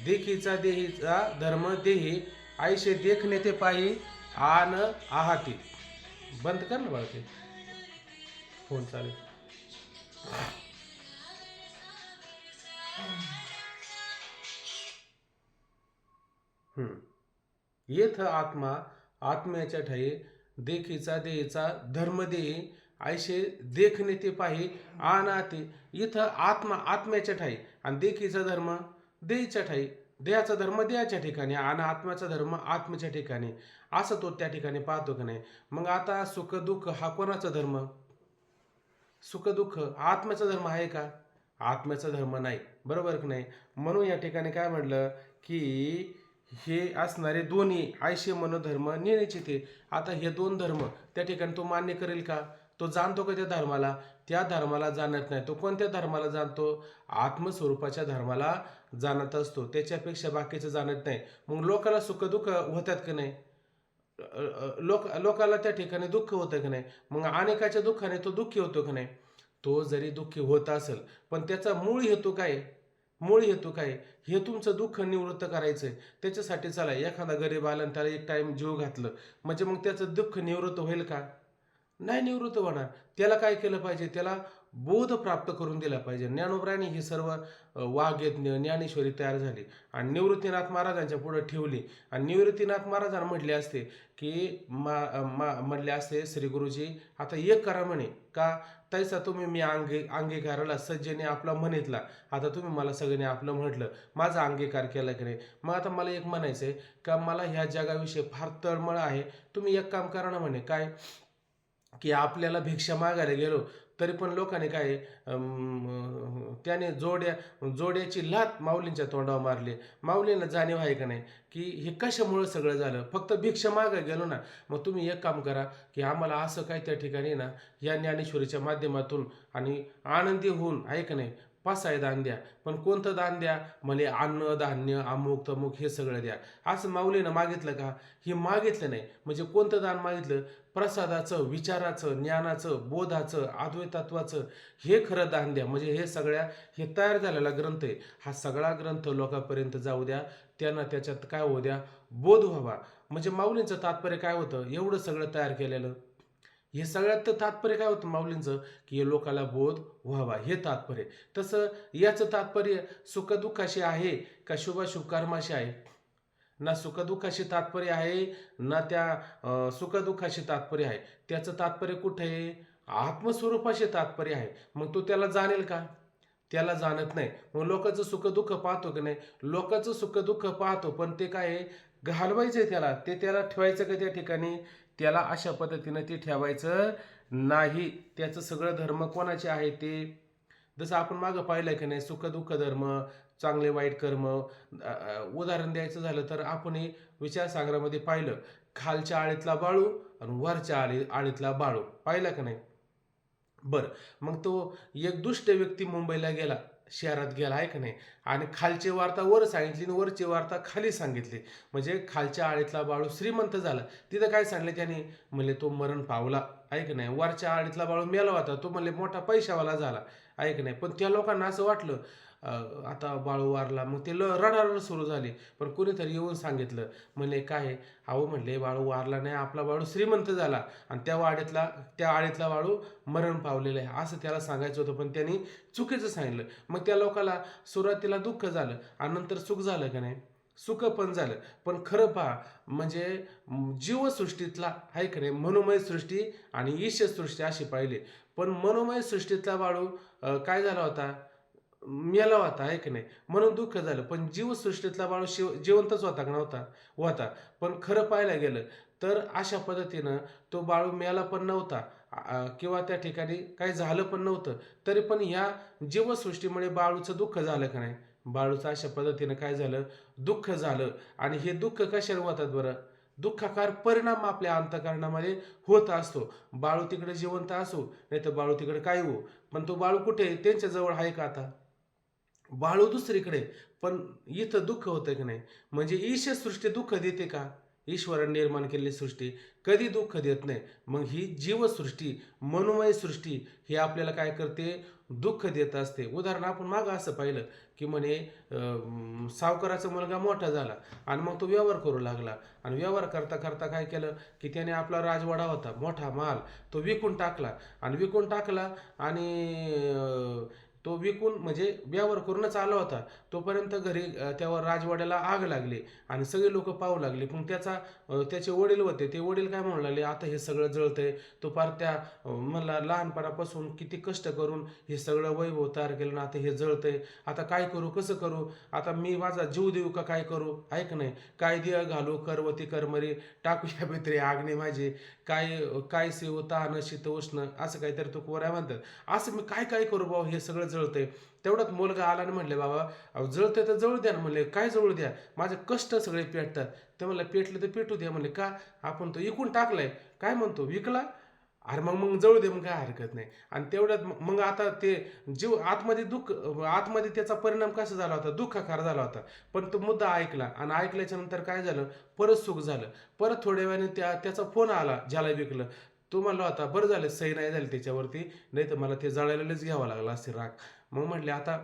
देखीचा देहीचा धर्म देही आयशे देखणे ते पाही आन आहाती. बंद कर ना बाळा ते फोन चालेल. येथ आत्मा आत्म्याच्या ठाई देखीचा देहीचा धर्म देही ऐशे देखणे ते पाही आनाते. इथं आत्मा आत्म्याच्या ठाई आणि देखीचा धर्म देहीच्या ठाई, देहाचा धर्म देहाच्या ठिकाणी आणि आत्म्याचा धर्म आत्म्याच्या ठिकाणी, असं तो त्या ठिकाणी पाहतो की नाही? मग आता सुख दुःख हा कोणाचा धर्म? सुख दुःख आत्म्याचा धर्म आहे का? आत्म्याचा धर्म नाही. बरोबर की नाही? म्हणून या ठिकाणी काय म्हटलं की हे असणारे दोन्ही आयशे मनोधर्म नेण्याचे ते. आता हे दोन धर्म त्या ठिकाणी तो मान्य करेल का? तो जाणतो का त्या धर्माला? त्या धर्माला जाणत नाही. तो कोणत्या धर्माला जाणतो? आत्मस्वरूपाच्या धर्माला जाणत असतो, त्याच्यापेक्षा बाकीचं जाणत नाही. मग लोकाला सुखदुःख होतात की नाही? लोकाला त्या ठिकाणी दुःख होतं की नाही? मग अनेकाच्या दुःखाने तो दुःखी होतो की नाही? तो जरी दुःखी होत असेल पण त्याचा मूळ हेतू काय? मूळ हेतू काय? हे तुमचं दुःख निवृत्त करायचं आहे. त्याच्यासाठी चला एखादा गरीब आला आणि त्याला एक टाइम जीव घातलं म्हणजे मग त्याचं दुःख निवृत्त होईल का? नाही निवृत्त होणार. त्याला काय केलं पाहिजे? त्याला बोध प्राप्त करून दिला पाहिजे. ज्ञानोबरांनी ही सर्व वाग्यज्ञ ज्ञानेश्वरी तयार झाली आणि निवृत्तीनाथ महाराजांच्या पुढे ठेवली. आणि निवृत्तीनाथ महाराजांना म्हटले असते की म्हटले असते श्री गुरुजी आता एक करा म्हणे का? तैसा तुम्ही मी अंगीकारला सज्जने आपला म्हणितला. आता तुम्ही मला सगळ्यांनी आपलं म्हटलं, माझा अंगीकार केला की नाही. मग आता मला एक म्हणायचं आहे का मला ह्या जगाविषयी फार तळमळ आहे. तुम्ही एक काम करा ना म्हणे, काय की आपल्याला भिक्षा मागायला गेलो तरी पण लोकांनी काय त्याने जोड्याची लाथ माऊलींच्या तोंडावर मारली. माऊलींना जाणीव आहे का नाही की हे कशामुळं सगळं झालं, फक्त भिक्षा मागायला गेलो ना. मग तुम्ही एक काम करा की आम्हाला असं काय त्या ठिकाणी ना या ज्ञानेश्वरीच्या माध्यमातून आणि आनंदी होऊन आहे का नाही 5-6 दान द्या. पण कोणतं दान द्या म्हणजे अन्न धान्य अमुक तमुक हे सगळं द्या. असं माऊलीनं मागितलं का? हे मागितलं नाही. म्हणजे कोणतं दान मागितलं? प्रसादाचं, विचाराचं, ज्ञानाचं, बोधाचं, अद्वैतत्वाचं हे खरं दान द्या. म्हणजे हे तयार झालेला ग्रंथ आहे. हा सगळा ग्रंथ लोकांपर्यंत जाऊ द्या. त्यांना त्याच्यात काय होऊ द्या? बोध व्हावा. म्हणजे माऊलींचं तात्पर्य काय होतं? एवढं सगळं तयार केलेलं. हे सगळ्यात तर तात्पर्य काय होतं माऊलींचं? की हे लोकाला बोध व्हावा हे तात्पर्य. तसं याचं तात्पर्य सुखदुःखाशी आहे का शुभाशुभ कर्माशी आहे? ना सुखदुःखाशी तात्पर्य आहे ना त्या सुखदुःखाशी तात्पर्य आहे. त्याचं तात्पर्य कुठे आहे? आत्मस्वरूपाशी तात्पर्य आहे. मग तो त्याला जाणेल का? त्याला जाणत नाही. मग लोकांचं सुखदुःख पाहतो की नाही? लोकांचं सुखदुःख पाहतो, पण ते काय आहे? घालवायचं आहे त्याला. ते त्याला ठेवायचं का त्या ठिकाणी? त्याला अशा पद्धतीनं ते ठेवायचं नाही. त्याचं सगळं धर्म कोणाचे आहे ते? जसं आपण मागं पाहिलं की नाही सुख-दुःख धर्म, चांगले वाईट कर्म. उदाहरण द्यायचं झालं तर आपण हे विचारसागरामध्ये पाहिलं. खालच्या आळीतला बाळू आणि वरच्या आळीतला बाळू पाहिला का नाही? बरं, मग तो एक दुष्ट व्यक्ती मुंबईला गेला, शहरात गेला आहे का नाही? आणि खालची वार्ता वर सांगितली आणि वरची वार्ता खाली सांगितली. म्हणजे खालच्या आळीतला बाळू श्रीमंत झाला. तिथं काय सांगले त्याने? म्हणले तो मरण पावला आहे का नाही. वरच्या आळीतला बाळू मेला होता, तो म्हणले मोठा पैशावाला झाला आहे का नाही. पण त्या लोकांना असं वाटलं आता बाळू वारला. मग ते रडारड सुरू झाली. पण कोणीतरी येऊन सांगितलं, म्हणले काय? अहो म्हणले बाळू वारला नाही, आपला बाळू श्रीमंत झाला आणि त्या आळीतला बाळू मरण पावलेलं आहे असं त्याला सांगायचं होतं. पण त्यांनी चुकीचं सांगितलं. मग त्या लोकाला सुरुवातीला दुःख झालं आणि नंतर सुख झालं का नाही? सुख पण झालं. पण खरं पहा म्हणजे जीवसृष्टीतला आहे का नाही मनोमय सृष्टी आणि ईशसृष्टी अशी पाहिली. पण मनोमय सृष्टीतला बाळू काय झाला होता? मेला होता आहे की नाही, म्हणून दुःख झालं. पण जीवसृष्टीतला बाळू जिवंतच होता का नव्हता? होता. पण खरं पाहायला गेलं तर अशा पद्धतीनं तो बाळू मेला पण नव्हता किंवा त्या ठिकाणी काही झालं पण नव्हतं. तरी पण ह्या जीवसृष्टीमुळे बाळूचं दुःख झालं का नाही? बाळूचं अशा पद्धतीनं काय झालं? दुःख झालं. आणि हे दुःख कशाने होतात बरं? दुःखाकार परिणाम आपल्या अंतःकरणामध्ये होत असतो. बाळू तिकडे जिवंत असो नाही तर बाळू तिकडे काय हो, पण तो बाळू कुठे? त्यांच्या जवळ आहे का आता? बाळू दुसरीकडे. पण इथं दुःख होतं की नाही? म्हणजे ईशसृष्टी दुःख देते का? ईश्वराने निर्माण केलेली सृष्टी कधी दुःख देत नाही. मग ही जीवसृष्टी, मनोमय सृष्टी ही आपल्याला काय करते? दुःख देत असते. उदाहरण आपण मागं असं पाहिलं की म्हणे सावकाराचा मुलगा मोठा झाला आणि मग तो व्यवहार करू लागला आणि व्यवहार करता करता काय केलं की त्याने आपला राजवाडा होता, मोठा माल, तो विकून टाकला आणि तो विकून म्हणजे व्यवहार करूनच आला होता. तोपर्यंत घरी त्यावर राजवाड्याला आग लागली आणि सगळे लोक पाहू लागले. पण त्याचे वडील होते. ते वडील काय म्हणू लागले, आता हे सगळं जळतंय. तो पार त्या मला लहानपणापासून किती कष्ट करून हे सगळं वैभव तयार केलं ना, आता हे जळतंय. आता काय करू, कसं करू? आता मी माझा जीव देऊ का काय करू? ऐक नाही, काय दिया घालू करवती करमरी टाकूया भित्री आग्ने माझी, काय काय सेव तहान शीत उष्ण असं काहीतरी तो कोऱ्या म्हणतात. असं मी काय काय करू बाबा, हे सगळं जळतंय. तेवढ्यात मुलगा आला आणि म्हणले, बाबा अहो जळतंय तर जळू द्या ना. म्हणले काय जळू द्या? माझे कष्ट सगळे पेटतात. ते म्हणलं पेटले तर पेटू द्या. म्हणले का? आपण तो इकून टाकलाय. काय म्हणतो? विकला? अरे मग मग जळू दे, मग काय हरकत नाही. आणि तेवढ्यात मग आता ते जीव आतमध्ये आतमध्ये त्याचा परिणाम कसा झाला होता? दुःखाकार झाला होता. पण तो मुद्दा ऐकला आणि ऐकल्याच्या नंतर काय झालं? परत सुख झालं. परत थोड्या वेळाने त्याचा फोन आला ज्याला विकलं. तो म्हणला होता बरं झालं सही नाही झाली त्याच्यावरती, नाही तर मला ते जळायलाच घ्यावं लागलं असते राग. मग म्हटले आता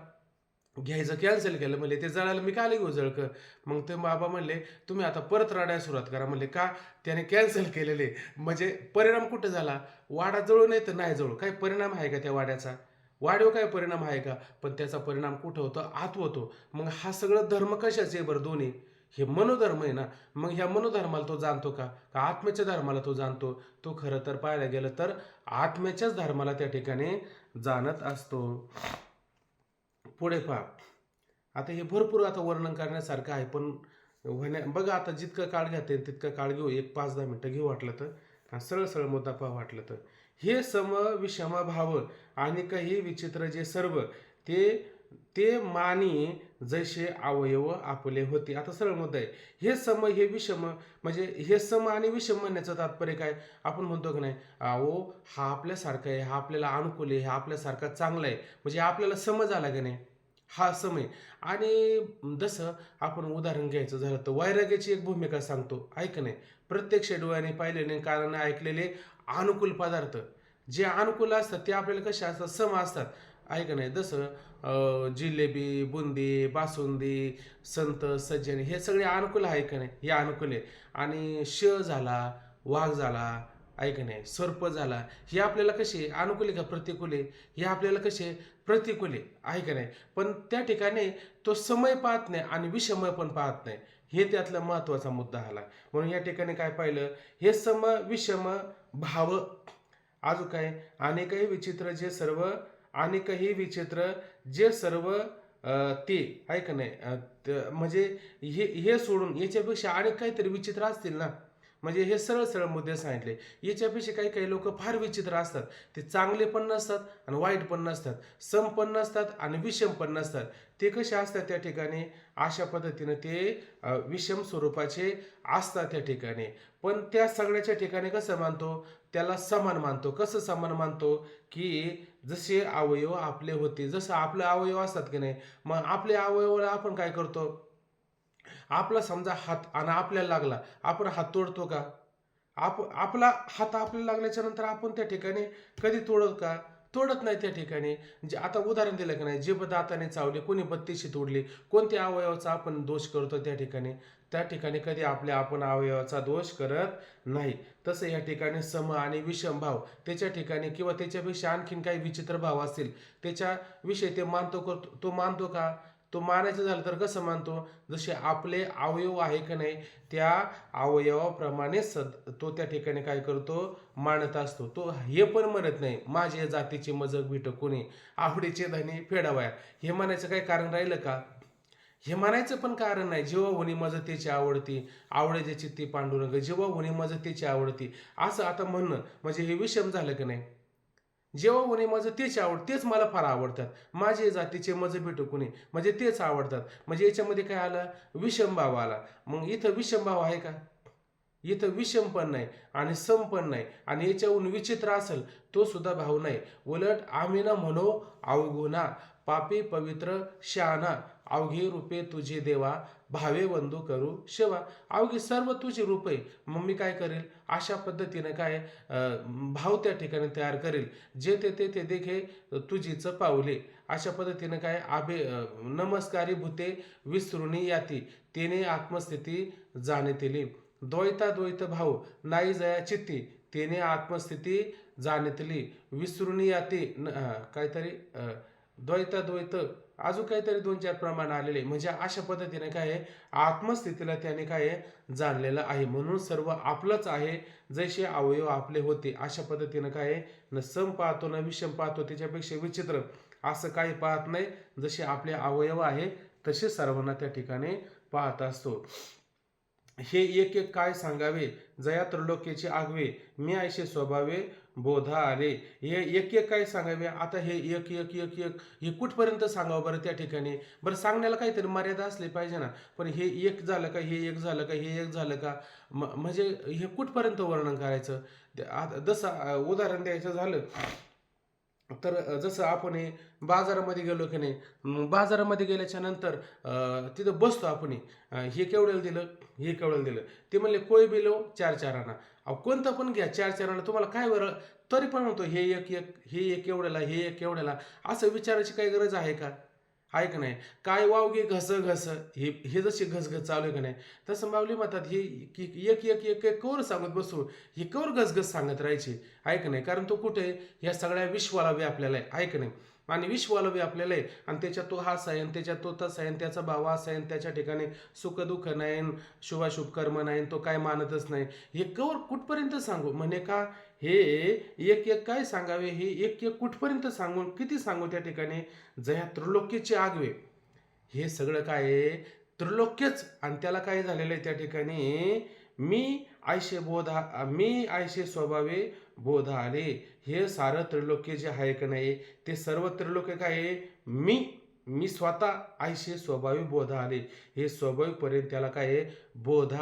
घ्यायचं कॅन्सल केलं. म्हणले ते जळायला मी काय घेऊ जळकं? मग ते बाबा म्हणले तुम्ही आता परत रडायला सुरुवात करा. म्हणले का? त्याने कॅन्सल केलेले. म्हणजे परिणाम कुठं झाला? वाडा जळू नाही तर नाही जळू, काही परिणाम आहे का त्या वाड्याचा? वाढीव काय परिणाम आहे का? पण त्याचा परिणाम कुठं होतो? आत होतो. मग हा सगळं धर्म कशाचे बरं दोन्ही? हे मनोधर्म आहे ना. मग ह्या मनोधर्माला तो जाणतो का का आत्म्याच्या धर्माला तो जाणतो? तो खरं तर पाहायला गेलं तर आत्म्याच्याच धर्माला त्या ठिकाणी जाणत असतो. पुढे पहा. आता हे भरपूर आता वर्णन करण्यासारखं आहे, पण बघा आता जितकं काळ घेता येईल तितकं काळ घेऊ. एक 5-10 मिनटं घेऊ वाटलं तर. सरळ सरळ मुद्दा पहा वाटलं तर. हे सम विषम भाव आणि काही विचित्र जे सर्व ते ते मानी जैसे अवयव आपले होते. आता सरळ मुद्दा आहे. हे सम हे विषम म्हणजे हे सम आणि विषम म्हणण्याचं तात्पर्य काय? आपण म्हणतो की नाही, अहो हा आपल्यासारखा आहे, हा आपल्याला अनुकूल आहे, हा आपल्यासारखा चांगला आहे, म्हणजे आपल्याला समज आला की नाही, हा समय. आणि जसं आपण उदाहरण घ्यायचं झालं तर वैराग्याची एक भूमिका सांगतो, आहे का नाही. प्रत्यक्ष डोळ्याने पाहिलेले कानाने ऐकलेले अनुकूल पदार्थ जे अनुकूल असतात ते आपल्याला कसे असतात, सम असतात, आहे का नाही. जसं जिलेबी, बुंदी, बासुंदी, संत सज्जन हे सगळे अनुकूल आहे का नाही, हे अनुकूल आहे. आणि झाला, वाघ झाला, आहे का नाही, सर्प झाला, हे आपल्याला कसे अनुकूल आहे का प्रतिकूल आहे? हे आपल्याला कसे प्रतिकूल आहे का नाही. पण त्या ठिकाणी तो समय पाहत नाही आणि विषमय पण पाहत नाही. हे त्यातला महत्त्वाचा मुद्दा आला. म्हणून या ठिकाणी काय पाहिलं, हे सम विषम भाव अजून काय अनेकही विचित्र जे सर्व अनेकही विचित्र जे सर्व ते आहे का नाही, म्हणजे हे सोडून याच्यापेक्षा अनेक काहीतरी विचित्र असतील ना. म्हणजे हे सरळ सरळ मुद्दे सांगितले. याच्यापेक्षा काही काही लोक फार विचित्र असतात. ते चांगले पण नसतात आणि वाईट पण नसतात, सम पण नसतात आणि विषम पण नसतात. ते कसे असतात त्या ठिकाणी, अशा पद्धतीनं ते विषम स्वरूपाचे असतात त्या ठिकाणी. पण त्या सगळ्याच्या ठिकाणी कसं मानतो, त्याला समान मानतो. कसं समान मानतो, की जसे अवयव आपले होते, जसं आपले अवयव असतात की नाही, मग आपल्या अवयवाला आपण काय करतो, आपला समजा हात आणि आपल्याला लागला, आपण हात तोडतो का? आपला हात आपल्याला लागल्याच्या नंतर आपण त्या ठिकाणी कधी तोडत का? तोडत नाही त्या ठिकाणी. जे आता उदाहरण दिलं की नाही, जीभ दाताने चावली, कोणी बत्तीशी तोडली, कोणत्या अवयवाचा आपण दोष करतो त्या ठिकाणी? त्या ठिकाणी कधी आपण अवयवाचा दोष करत नाही. तसं या ठिकाणी सम आणि विषम भाव त्याच्या ठिकाणी किंवा त्याच्यापेक्षा आणखीन काही विचित्र भाव असतील त्याच्याविषयी ते मानतो, तो मानतो का? तो मानायचं झालं तर कसं मानतो, जसे आपले अवयव आहे का नाही, त्या अवयवाप्रमाणे तो त्या ठिकाणी काय करतो, मानत असतो. तो हे पण म्हणत नाही माझ्या जातीची मजक भेट कोणी, आवडीचे धनी फेडावया. हे म्हणायचं काही कारण राहिलं का? हे म्हणायचं पण कारण नाही. जेव्हा होणी मजतेची आवडती, आवडायची चित्ती पांडुरंग, जेव्हा होणी मजतेची आवडती, असं आता म्हणणं म्हणजे हे विषम झालं की नाही. जेव्हा कोणी माझं तेच मला फार आवडतात, माझे जातीचे मज भेटू कोणी म्हणजे तेच आवडतात. म्हणजे याच्यामध्ये काय आलं, विषम भाव आला. मग इथं विषम भाव आहे का? इथं विषम पण नाही आणि सम पण नाही. आणि याच्याहून विचित्र असेल तो सुद्धा भाव नाही. उलट आम्ही ना म्हणो अवगुणा, पापी पवित्र शहाणा, अवघे रूपे तुझे देवा, भावे वंदू करू शिवा. अवघी सर्व तुझी रूपे, मग मी काय करेल, अशा पद्धतीने काय भाव त्या ठिकाणी तयार करेल. जे ते देखे तुझीच पावले, अशा पद्धतीने काय नमस्कारी भूते विसरुणी याती, तेने आत्मस्थिती जाणतेली. द्वैत भाव नाही जया चित्ती, तेने आत्मस्थिती जाणतली. विसरून याते काहीतरी द्वैत अजून काहीतरी 2-4 प्रमाण आलेले. म्हणजे अशा पद्धतीने काय आहे, आत्मस्थितीला त्याने काय आहे, जाणलेलं आहे. म्हणून सर्व आपलंच आहे, जसे अवयव आपले होते. अशा पद्धतीनं काय आहे, न सम पाहतो न विषम पाहतो, त्याच्यापेक्षा विचित्र असं काही पाहत नाही. जसे आपले अवयव आहे तसे सर्वांना त्या ठिकाणी पाहत असतो. हे एक एक काय सांगावे, जया त्रिलोक्याचे आगवे, मी ऐसे स्वभावे बोधा आले. हे एक एक काय सांगावे. आता हे एक एक एक एक हे कुठपर्यंत सांगावं बरं त्या ठिकाणी? बरं सांगण्याला काहीतरी मर्यादा असली पाहिजे ना. पण हे एक झालं का, हे एक झालं का, हे एक झालं का, म्हणजे हे कुठपर्यंत वर्णन करायचं? आता जसं उदाहरण द्यायचं झालं तर जसं आपण हे बाजारामध्ये गेलो की नाही, बाजारामध्ये गेल्याच्या नंतर तिथं बसतो आपण, हे केवढ्याला दिलं, हे केवढ्याला दिलं, ते म्हणले कोय बिलो 4 आणा. अहो कोणतं पण घ्या 4 आणा, तुम्हाला काय बरं, तरी पण म्हणतो हे एक एवढ्याला, हे एक एवढ्याला. असं विचारायची काही गरज आहे का? आहे का नाही? काय वावगे घस हे हे जशी घसघस चालू आहे का नाही, तसं माऊली म्हणतात हे एक एक एक एक कवर सांगत बसू, हे कवर घसघस सांगत राहायची, आहे का नाही. कारण तो कुठे या सगळ्या विश्वाला व्यापलेला आहे का नाही. आणि विश्वाला व्यापलेलं आहे. आणि त्याच्यात तो हाच आहे, आणि त्याच्यात तो तसा आहे, आणि त्याचा भाव असा आहे, आणि त्याच्या ठिकाणी सुखदुःख नाही, शुभाशुभ कर्म नाही, तो काय मानतच नाही. हे कवर कुठपर्यंत सांगू म्हणे का, हे एक एक काय सांगावे, हे एक एक कुठपर्यंत सांगून किती सांगू त्या ठिकाणी. जया त्रिलोक्याची आगवे, हे सगळं काय आहे त्रिलोक्यच. आणि त्याला काय झालेलं आहे त्या ठिकाणी, मी आयशे स्वभावे बोध आले. हे सारं त्रिलोक्य जे आहे का नाही, ते सर्व त्रिलोक्य काय आहे, मी स्वतः आयशे स्वभावी बोध आले. हे स्वाभाविकपर्यंत त्याला काय आहे, बोध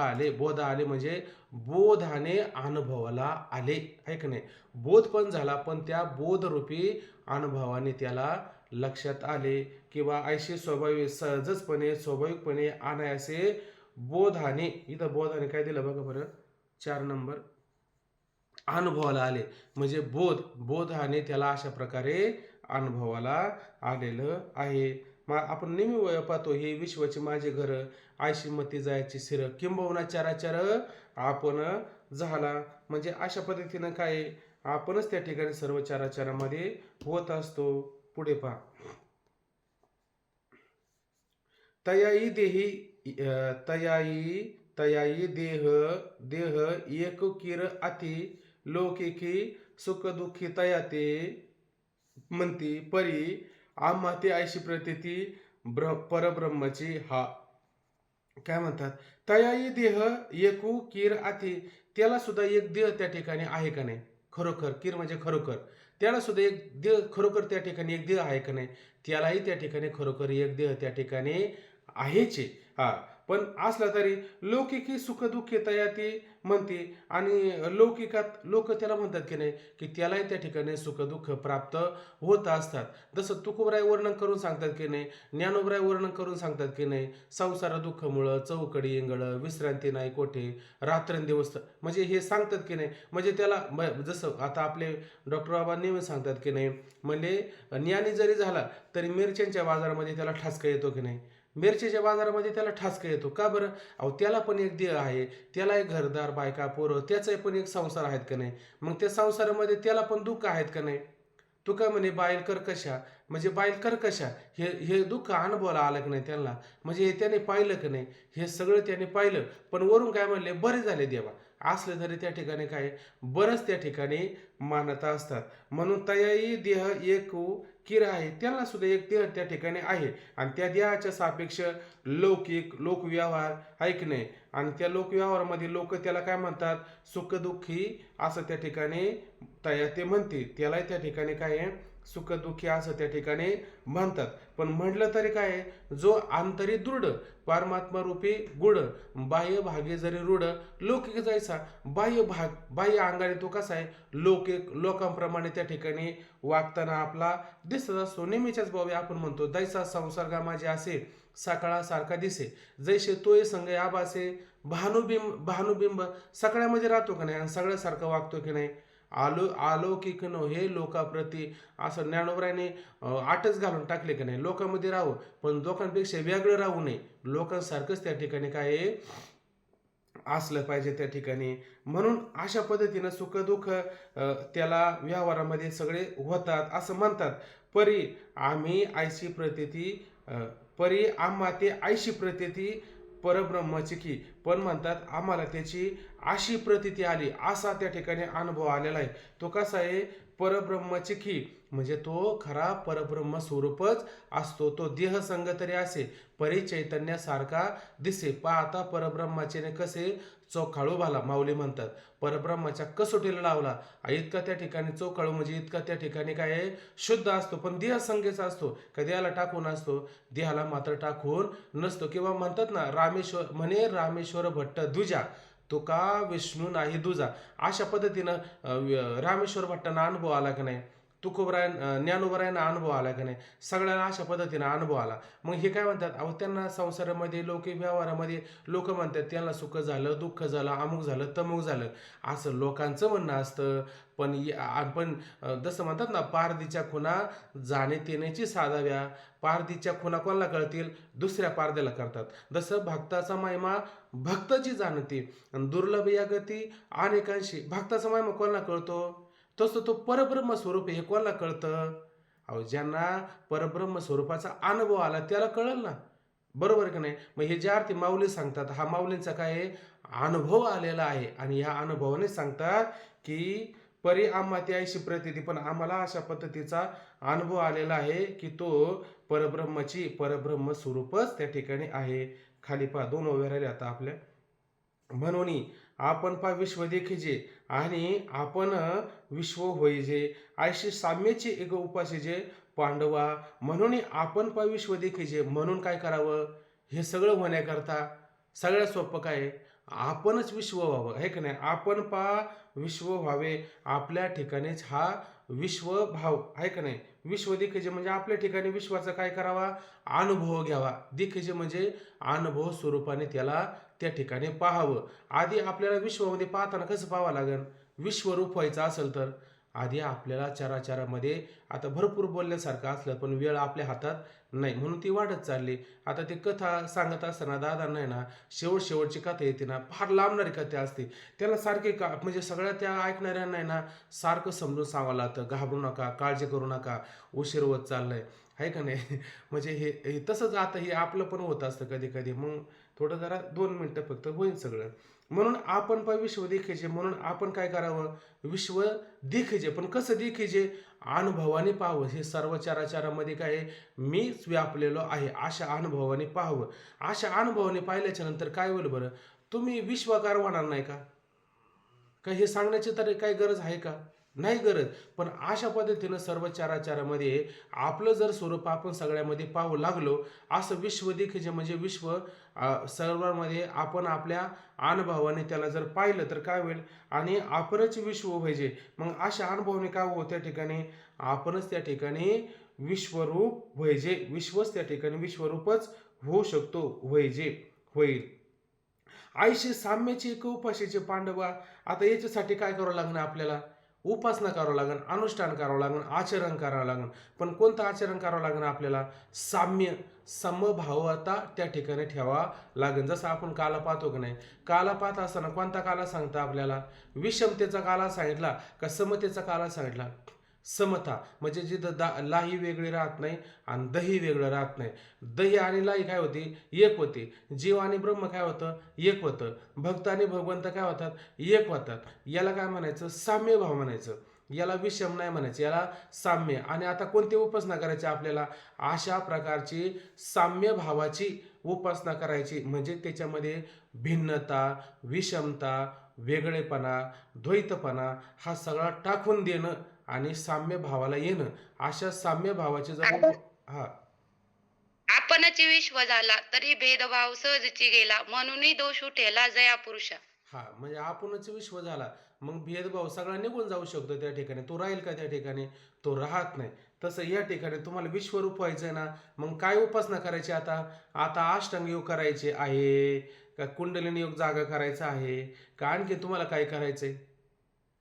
आले म्हणजे बोधाने अनुभवाला आले आहे का नाही. बोध पण झाला, पण त्या बोधरूपी अनुभवाने त्याला लक्षात आले, किंवा आयशे स्वभावी सहजचपणे स्वाभाविकपणे अनायासे बोधाने, इथं बोधाने काय दिलं बघा बरं, 4 नंबर, अनुभवाला आले. म्हणजे बोधाने त्याला अशा प्रकारे अनुभवाला आलेलं आहे. मग आपण नेहमी पाहतो, हे विश्वाचे माझे घर, आयशी मती जायची सिर, किंबहुना चराचर आपण झाला. म्हणजे अशा पद्धतीनं काय, आपणच त्या ठिकाणी सर्व चराचरामध्ये होत असतो. पुढे पहा, तयाई देही तयाई देह एक किर अति लौकिकी सुख दुःखी तयाते म्हणती परी आम्हाते आयशी प्रतीती परब्रह्मची हा. काय म्हणतात, तयाई देह एकू किर अति, त्याला सुद्धा एक देह त्या ठिकाणी आहे का नाही, खरोखर किर म्हणजे खरोखर, त्याला सुद्धा एक देह खरोखर त्या ठिकाणी एक देह आहे का नाही, त्यालाही त्या ठिकाणी खरोखर एक देह त्या ठिकाणी आहेच. हा, पण असला तरी लौकिकी सुखदुःखी तयाती म्हणते, आणि लौकिकात लोक त्याला म्हणतात की नाही, की त्यालाही त्या ठिकाणी सुखदुःख प्राप्त होत असतात. जसं तुकोबराय वर्णन करून सांगतात की नाही, ज्ञानोबराय वर्णन करून सांगतात की नाही, संसार दुःखमुळं चौकडी इंगळ, विश्रांती नाही कोठे, रात्रंदिवस, म्हणजे हे सांगतात की नाही. म्हणजे त्याला जसं आता आपले डॉक्टर बाबा नेहमी सांगतात की नाही, म्हणजे ज्ञानी जरी झाला तरी मिरच्यांच्या बाजारामध्ये त्याला ठसका येतो की नाही, मिरचीच्या बाजारामध्ये त्याला ठसका येतो. का बरं? अहो, त्याला पण एक देह आहे, त्याला एक घरदार, बायका, पोरं, त्याचा पण एक संसार आहेत का नाही. मग त्या संसारामध्ये त्याला पण दुःख आहेत का नाही. तू काय म्हणे बाईल कर्कशा, म्हणजे बाईल कर्कशा, हे दुःख अनुभवाला आलं की नाही त्यांना, म्हणजे हे त्याने पाहिलं की नाही, हे सगळं त्याने पाहिलं. पण वरून काय म्हणले, बरे झाले देवा, असलं तरी त्या ठिकाणी काय बरंच त्या ठिकाणी मानता असतात. म्हणून तयाई देह एक किर आहे, त्यांना सुद्धा एक देह त्या ठिकाणी आहे. आणि त्या देहाच्या सापेक्ष लौकिक लोकव्यवहार आहे की नाही. आणि त्या लोकव्यवहारामध्ये लोक त्याला काय म्हणतात, सुखदुःखी असं त्या ठिकाणी ते म्हणते, त्यालाही त्या ठिकाणी काय आहे, सुखदुःखी असं त्या ठिकाणी म्हणतात. पण म्हटलं तरी काय, जो आंतरिक दृढ परमात्मा रूपी गुढ, बाह्य भागे जरी रूढ लौकिक जायचा, बाह्य अंगाने तो कसा आहे, लोकांप्रमाणे त्या ठिकाणी वागताना आपला दिसत असतो. नेहमीच्याच बाबी आपण म्हणतो, दैसा संसर्गा माझे असे सकाळासारखा दिसे, जैसे तोय संग आभासे भानुबिंब सगळ्यामध्ये राहतो की नाही, आणि सगळ्यासारखं वागतो की नाही. अलौकिक नो हे लोकाप्रती, असं ज्ञानोबराने आटच घालून टाकले की नाही. लोकांमध्ये राहू, पण लोकांपेक्षा वेगळं राहू नये, लोकांसारखंच त्या ठिकाणी काय असलं पाहिजे त्या ठिकाणी. म्हणून अशा पद्धतीनं सुखदुःख त्याला व्यवहारामध्ये सगळे होतात असं म्हणतात. परी आम्ही आयशी प्रतीती परी आम्हा ते आयशी प्रतीती परब्रह्माची की, पण म्हणतात आम्हाला त्याची अशी प्रतीती आली, असा त्या ठिकाणी अनुभव आलेला आहे. तो कसा आहे, परब्रह्माची की, म्हणजे तो खरा परब्रह्म स्वरूपच असतो. तो देह संग तरी असे परिचैतन्यासारखा दिसे, पाहता परब्रह्माचे कसे चोखाळू भाला, माऊली म्हणतात. परब्रह्माच्या कसोटीला लावला, इतका त्या ठिकाणी चोखाळू, म्हणजे इतका त्या ठिकाणी काय आहे, शुद्ध असतो. पण देह संगेचा असतो का, देहाला टाकून असतो, देहाला मात्र टाकून नसतो. किंवा म्हणतात ना, रामेश्वर भट्ट दुजा, तो का विष्णू नाही दुजा, अशा पद्धतीनं रामेश्वर भट्टांना अनुभव आला की नाही, ज्ञानोबरायांना अनुभव आला की नाही, सगळ्यांना अशा पद्धतीनं अनुभव आला. मग हे काय म्हणतात, अहो त्यांना संसारामध्ये लौकिक व्यवहारामध्ये लोक म्हणतात त्यांना सुख झालं, दुःख झालं, अमुक झालं, तमुक झालं, असं लोकांचं म्हणणं असतं. पण जसं म्हणतात ना, पारदीच्या खुणा जाणे तेनेची साधाव्या, पारदीच्या खुणा कोणाला कळतील, दुसऱ्या पारद्याला करतात. जसं भक्ताचा महिमा भक्ताची जाणते, दुर्लभ या गती अनेकांशी, भक्ताचा महिमा कोणाला कळतो, तसं तो परब्रह्म स्वरूप हे कोणाला कळतं, अहो ज्यांना परब्रह्म स्वरूपाचा अनुभव आला त्याला कळलं ना, बरोबर की नाही? मग हे जे अर्थी माऊली सांगतात, हा माऊलींचा काय आहे, अनुभव आलेला आहे आणि ह्या अनुभवाने सांगतात की परी आम्हाती ऐशी प्रतीती, पण आम्हाला अशा पद्धतीचा अनुभव आलेला आहे की तो परब्रह्म स्वरूपच त्या ठिकाणी आहे. खाली पहा 2 ओव्या राहिल्या आता आपल्या. म्हणून आपण पा विश्व देखिजे आणि आपण विश्व होईजे, ऐशी साम्याची एक उपाशीजे पांडवा. म्हणून आपण पा विश्व देखिजे, म्हणून काय करावं, हे सगळं होण्याकरता सगळ्यात सोपं काय आहे, आपणच विश्व व्हावं, आहे का नाही? आपण पा विश्व व्हावे, आपल्या ठिकाणीच हा विश्वभाव आहे का नाही? विश्व देखिजे म्हणजे आपल्या ठिकाणी विश्वाचा काय करावा, अनुभव घ्यावा. देखिजे म्हणजे अनुभव स्वरूपाने त्याला त्या ठिकाणी पाहावं. आधी आपल्याला विश्वामध्ये पाहताना कसं पाहावं लागेल, विश्वरूप व्हायचं असेल तर आधी आपल्याला चराचरामध्ये, आता भरपूर बोलण्यासारखं असलं पण वेळ आपल्या हातात नाही म्हणून ती वाढत चालली. आता ती कथा सांगत असताना दादा नाही ना, शेवटची कथा येते ना, फार लांबणारी कथा असते. त्याला सारखे म्हणजे सगळ्या त्या ऐकणाऱ्यांना आहे ना सारखं समजून सांगावं लागतं, घाबरू नका, काळजी करू नका, उशीर होत चाललाय, आहे का नाही? म्हणजे हे तसंच आता हे आपलं पण होत असतं कधी कधी. मग थोडं जरा 2 मिनटं फक्त होईल सगळं. म्हणून आपण पण विश्व देखीजे, म्हणून आपण काय करावं, विश्व देखिजे. पण कसं देखिजे, अनुभवाने पाहावं. हे सर्व चराचरामध्ये काय आहे, मीच व्यापलेलो आहे अशा अनुभवाने पाहावं. अशा अनुभवाने पाहिल्याच्या नंतर काय होईल बरं, तुम्ही विश्वाकार होणार नाही का? का हे सांगण्याची तर काही गरज आहे का? नाही गरज. पण अशा पद्धतीनं सर्व चराचरामध्ये आपलं जर स्वरूप आपण सगळ्यामध्ये पाहू लागलो, असं विश्व देखील म्हणजे विश्व सर्वांमध्ये आपण आपल्या अनुभवाने त्याला जर पाहिलं तर काय होईल, आणि आपणच विश्व व्हायचे. मग अशा अनुभवाने काय होतं त्या ठिकाणी, आपणच त्या ठिकाणी विश्वरूप व्हायचे. विश्वच त्या ठिकाणी विश्वरूपच होऊ शकतो, व्हायचे होईल. आईशी साम्याची एक उपाशीचे पांडवा. आता याच्यासाठी काय करावं लागणार आपल्याला, उपासना करावं लागेल, अनुष्ठान करावं लागेल, आचरण करावं लागेल. पण कोणतं आचरण करावं लागेल आपल्याला, साम्य समभावता त्या ठिकाणी ठेवा लागेल. जसं आपण काला पाहतो की नाही, काला पाहत असताना कोणता काला सांगता आपल्याला, विषमतेचा काला सांगितला का समतेचा काला सांगितला? समता म्हणजे जिथं लाही वेगळी राहत नाही आणि दही वेगळं राहत नाही. दही आणि लाही काय होती, एक होती. जीव आणि ब्रह्म काय होतं, एक होतं. भक्त आणि भगवंत काय होतात, एक होतात. याला काय म्हणायचं, साम्य भाव म्हणायचं. याला विषम नाही म्हणायचं, याला साम्य. आणि आता कोणती उपासना करायची आपल्याला, अशा प्रकारची साम्य भावाची उपासना करायची. म्हणजे त्याच्यामध्ये भिन्नता, विषमता, वेगळेपणा, द्वैतपणा हा सगळा टाकून देणं आणि साम्य भावाला येणं. अशा साम्य भावाचे जर हा आपणच विश्व झाला तरी भेदभाव सहजची गेला म्हणून दोष उठेला जया पुरुषा. हा म्हणजे आपणच विश्व झाला, मग भेदभाव सगळा निघून जाऊ शकतो त्या ठिकाणी. तो राहील का त्या ठिकाणी, तो राहत नाही. तसं या ठिकाणी तुम्हाला विश्वरूप व्हायचं आहे ना, मग काय उपासना करायची आता, आता अष्टांग योग करायचे आहे का, कुंडलिनी योग जागा करायचा आहे का, आणखी तुम्हाला काय करायचंय?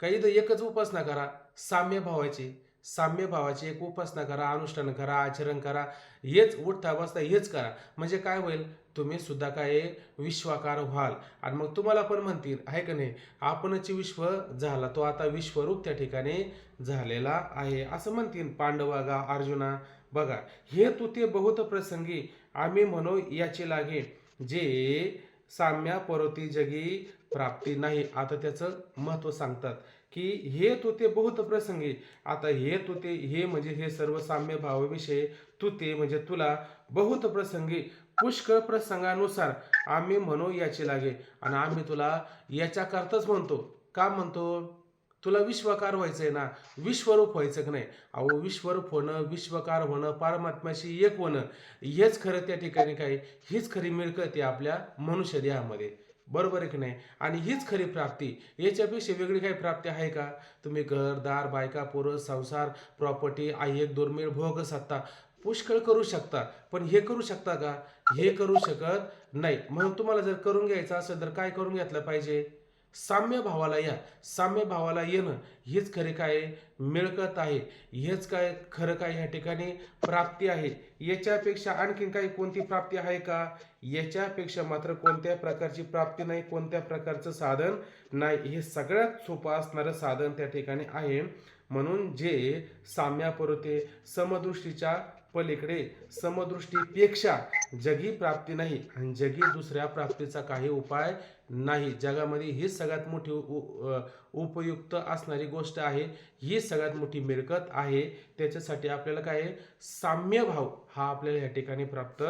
काही तर एकच उपासना करा, साम्य भावाची. साम्य भावाची एक उपासना करा, अनुष्ठान करा, आचरण करा. हेच उठता बसता हेच करा. म्हणजे काय होईल, तुम्ही सुद्धा काय विश्वाकार व्हाल. आणि मग तुम्हाला पण म्हणतील, आहे का नाही, आपणच विश्व झाला, तो आता विश्वरूप त्या ठिकाणी झालेला आहे असं म्हणतील पांडवा गा अर्जुना. बघा, हे तू ते बहुत प्रसंगी आम्ही म्हणू याची लागे, जे साम्या परोती जगी प्राप्ती नाही. आता त्याचं महत्व सांगतात की हे तू ते बहुत प्रसंगी. आता हे तू ते, हे म्हणजे हे सर्व साम्य भावाविषयी, तू ते म्हणजे तुला, बहुत प्रसंगी पुष्कळ प्रसंगानुसार आम्ही म्हणू याची लागे. आणि आम्ही तुला याच्याकरताच म्हणतो. का म्हणतो, तुला विश्वकार व्हायचंय ना, विश्वरूप व्हायचं की नाही. अहो विश्वरूप होणं, विश्वकार होणं, परमात्म्याशी एक होणं, हेच खरं त्या ठिकाणी काय, हीच खरी मिळकत आहे आपल्या मनुष्य देहामध्ये. बरोबर आहे की नाही. आणि हीच खरी प्राप्ती. याच्यापेक्षा वेगळी काही प्राप्ती आहे का? तुम्ही घरदार, बायका, पोरं, संसार, प्रॉपर्टी, एक दुर्मिळ भोग सत्ता पुष्कळ करू शकता, पण हे करू शकता का? हे करू शकत नाही. म्हणून तुम्हाला जर करून घ्यायचं असेल तर काय करून घेतलं पाहिजे, साम्य भावाला या. साम्य भावाला येणं हेच खरे काय मिळकत आहे, हेच काय खरं काय ह्या ठिकाणी प्राप्ती आहे. याच्यापेक्षा आणखीन काही कोणती प्राप्ती आहे का? याच्यापेक्षा मात्र कोणत्या प्रकारची प्राप्ती नाही, कोणत्या प्रकारचं साधन नाही. हे सगळ्यात सोपं असणारं साधन त्या ठिकाणी आहे. म्हणून जे साम्यापरते समदृष्टीच्या पलीकडे, समदृष्टीपेक्षा जगी प्राप्ती नाही आणि जगी दुसऱ्या प्राप्तीचा काही उपाय नाही. जगामध्ये ही सगळ्यात मोठी उपयुक्त असणारी गोष्ट आहे, ही सगळ्यात मोठी मिळकत आहे. त्याच्यासाठी आपल्याला काय आहे, साम्यभाव हा आपल्याला या ठिकाणी प्राप्त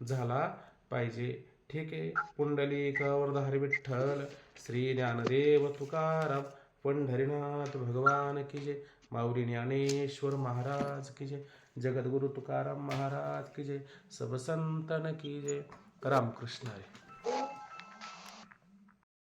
झाला पाहिजे. ठीक आहे. पुंडलिक वरदाहरी विठ्ठल, श्री ज्ञानदेव तुकाराम, पंढरीनाथ भगवान की जय, माऊली ज्ञानेश्वर महाराज की जय, जगद्गुरु तुकाराम महाराज की जय, सब संतन की जय. रामकृष्ण हरी.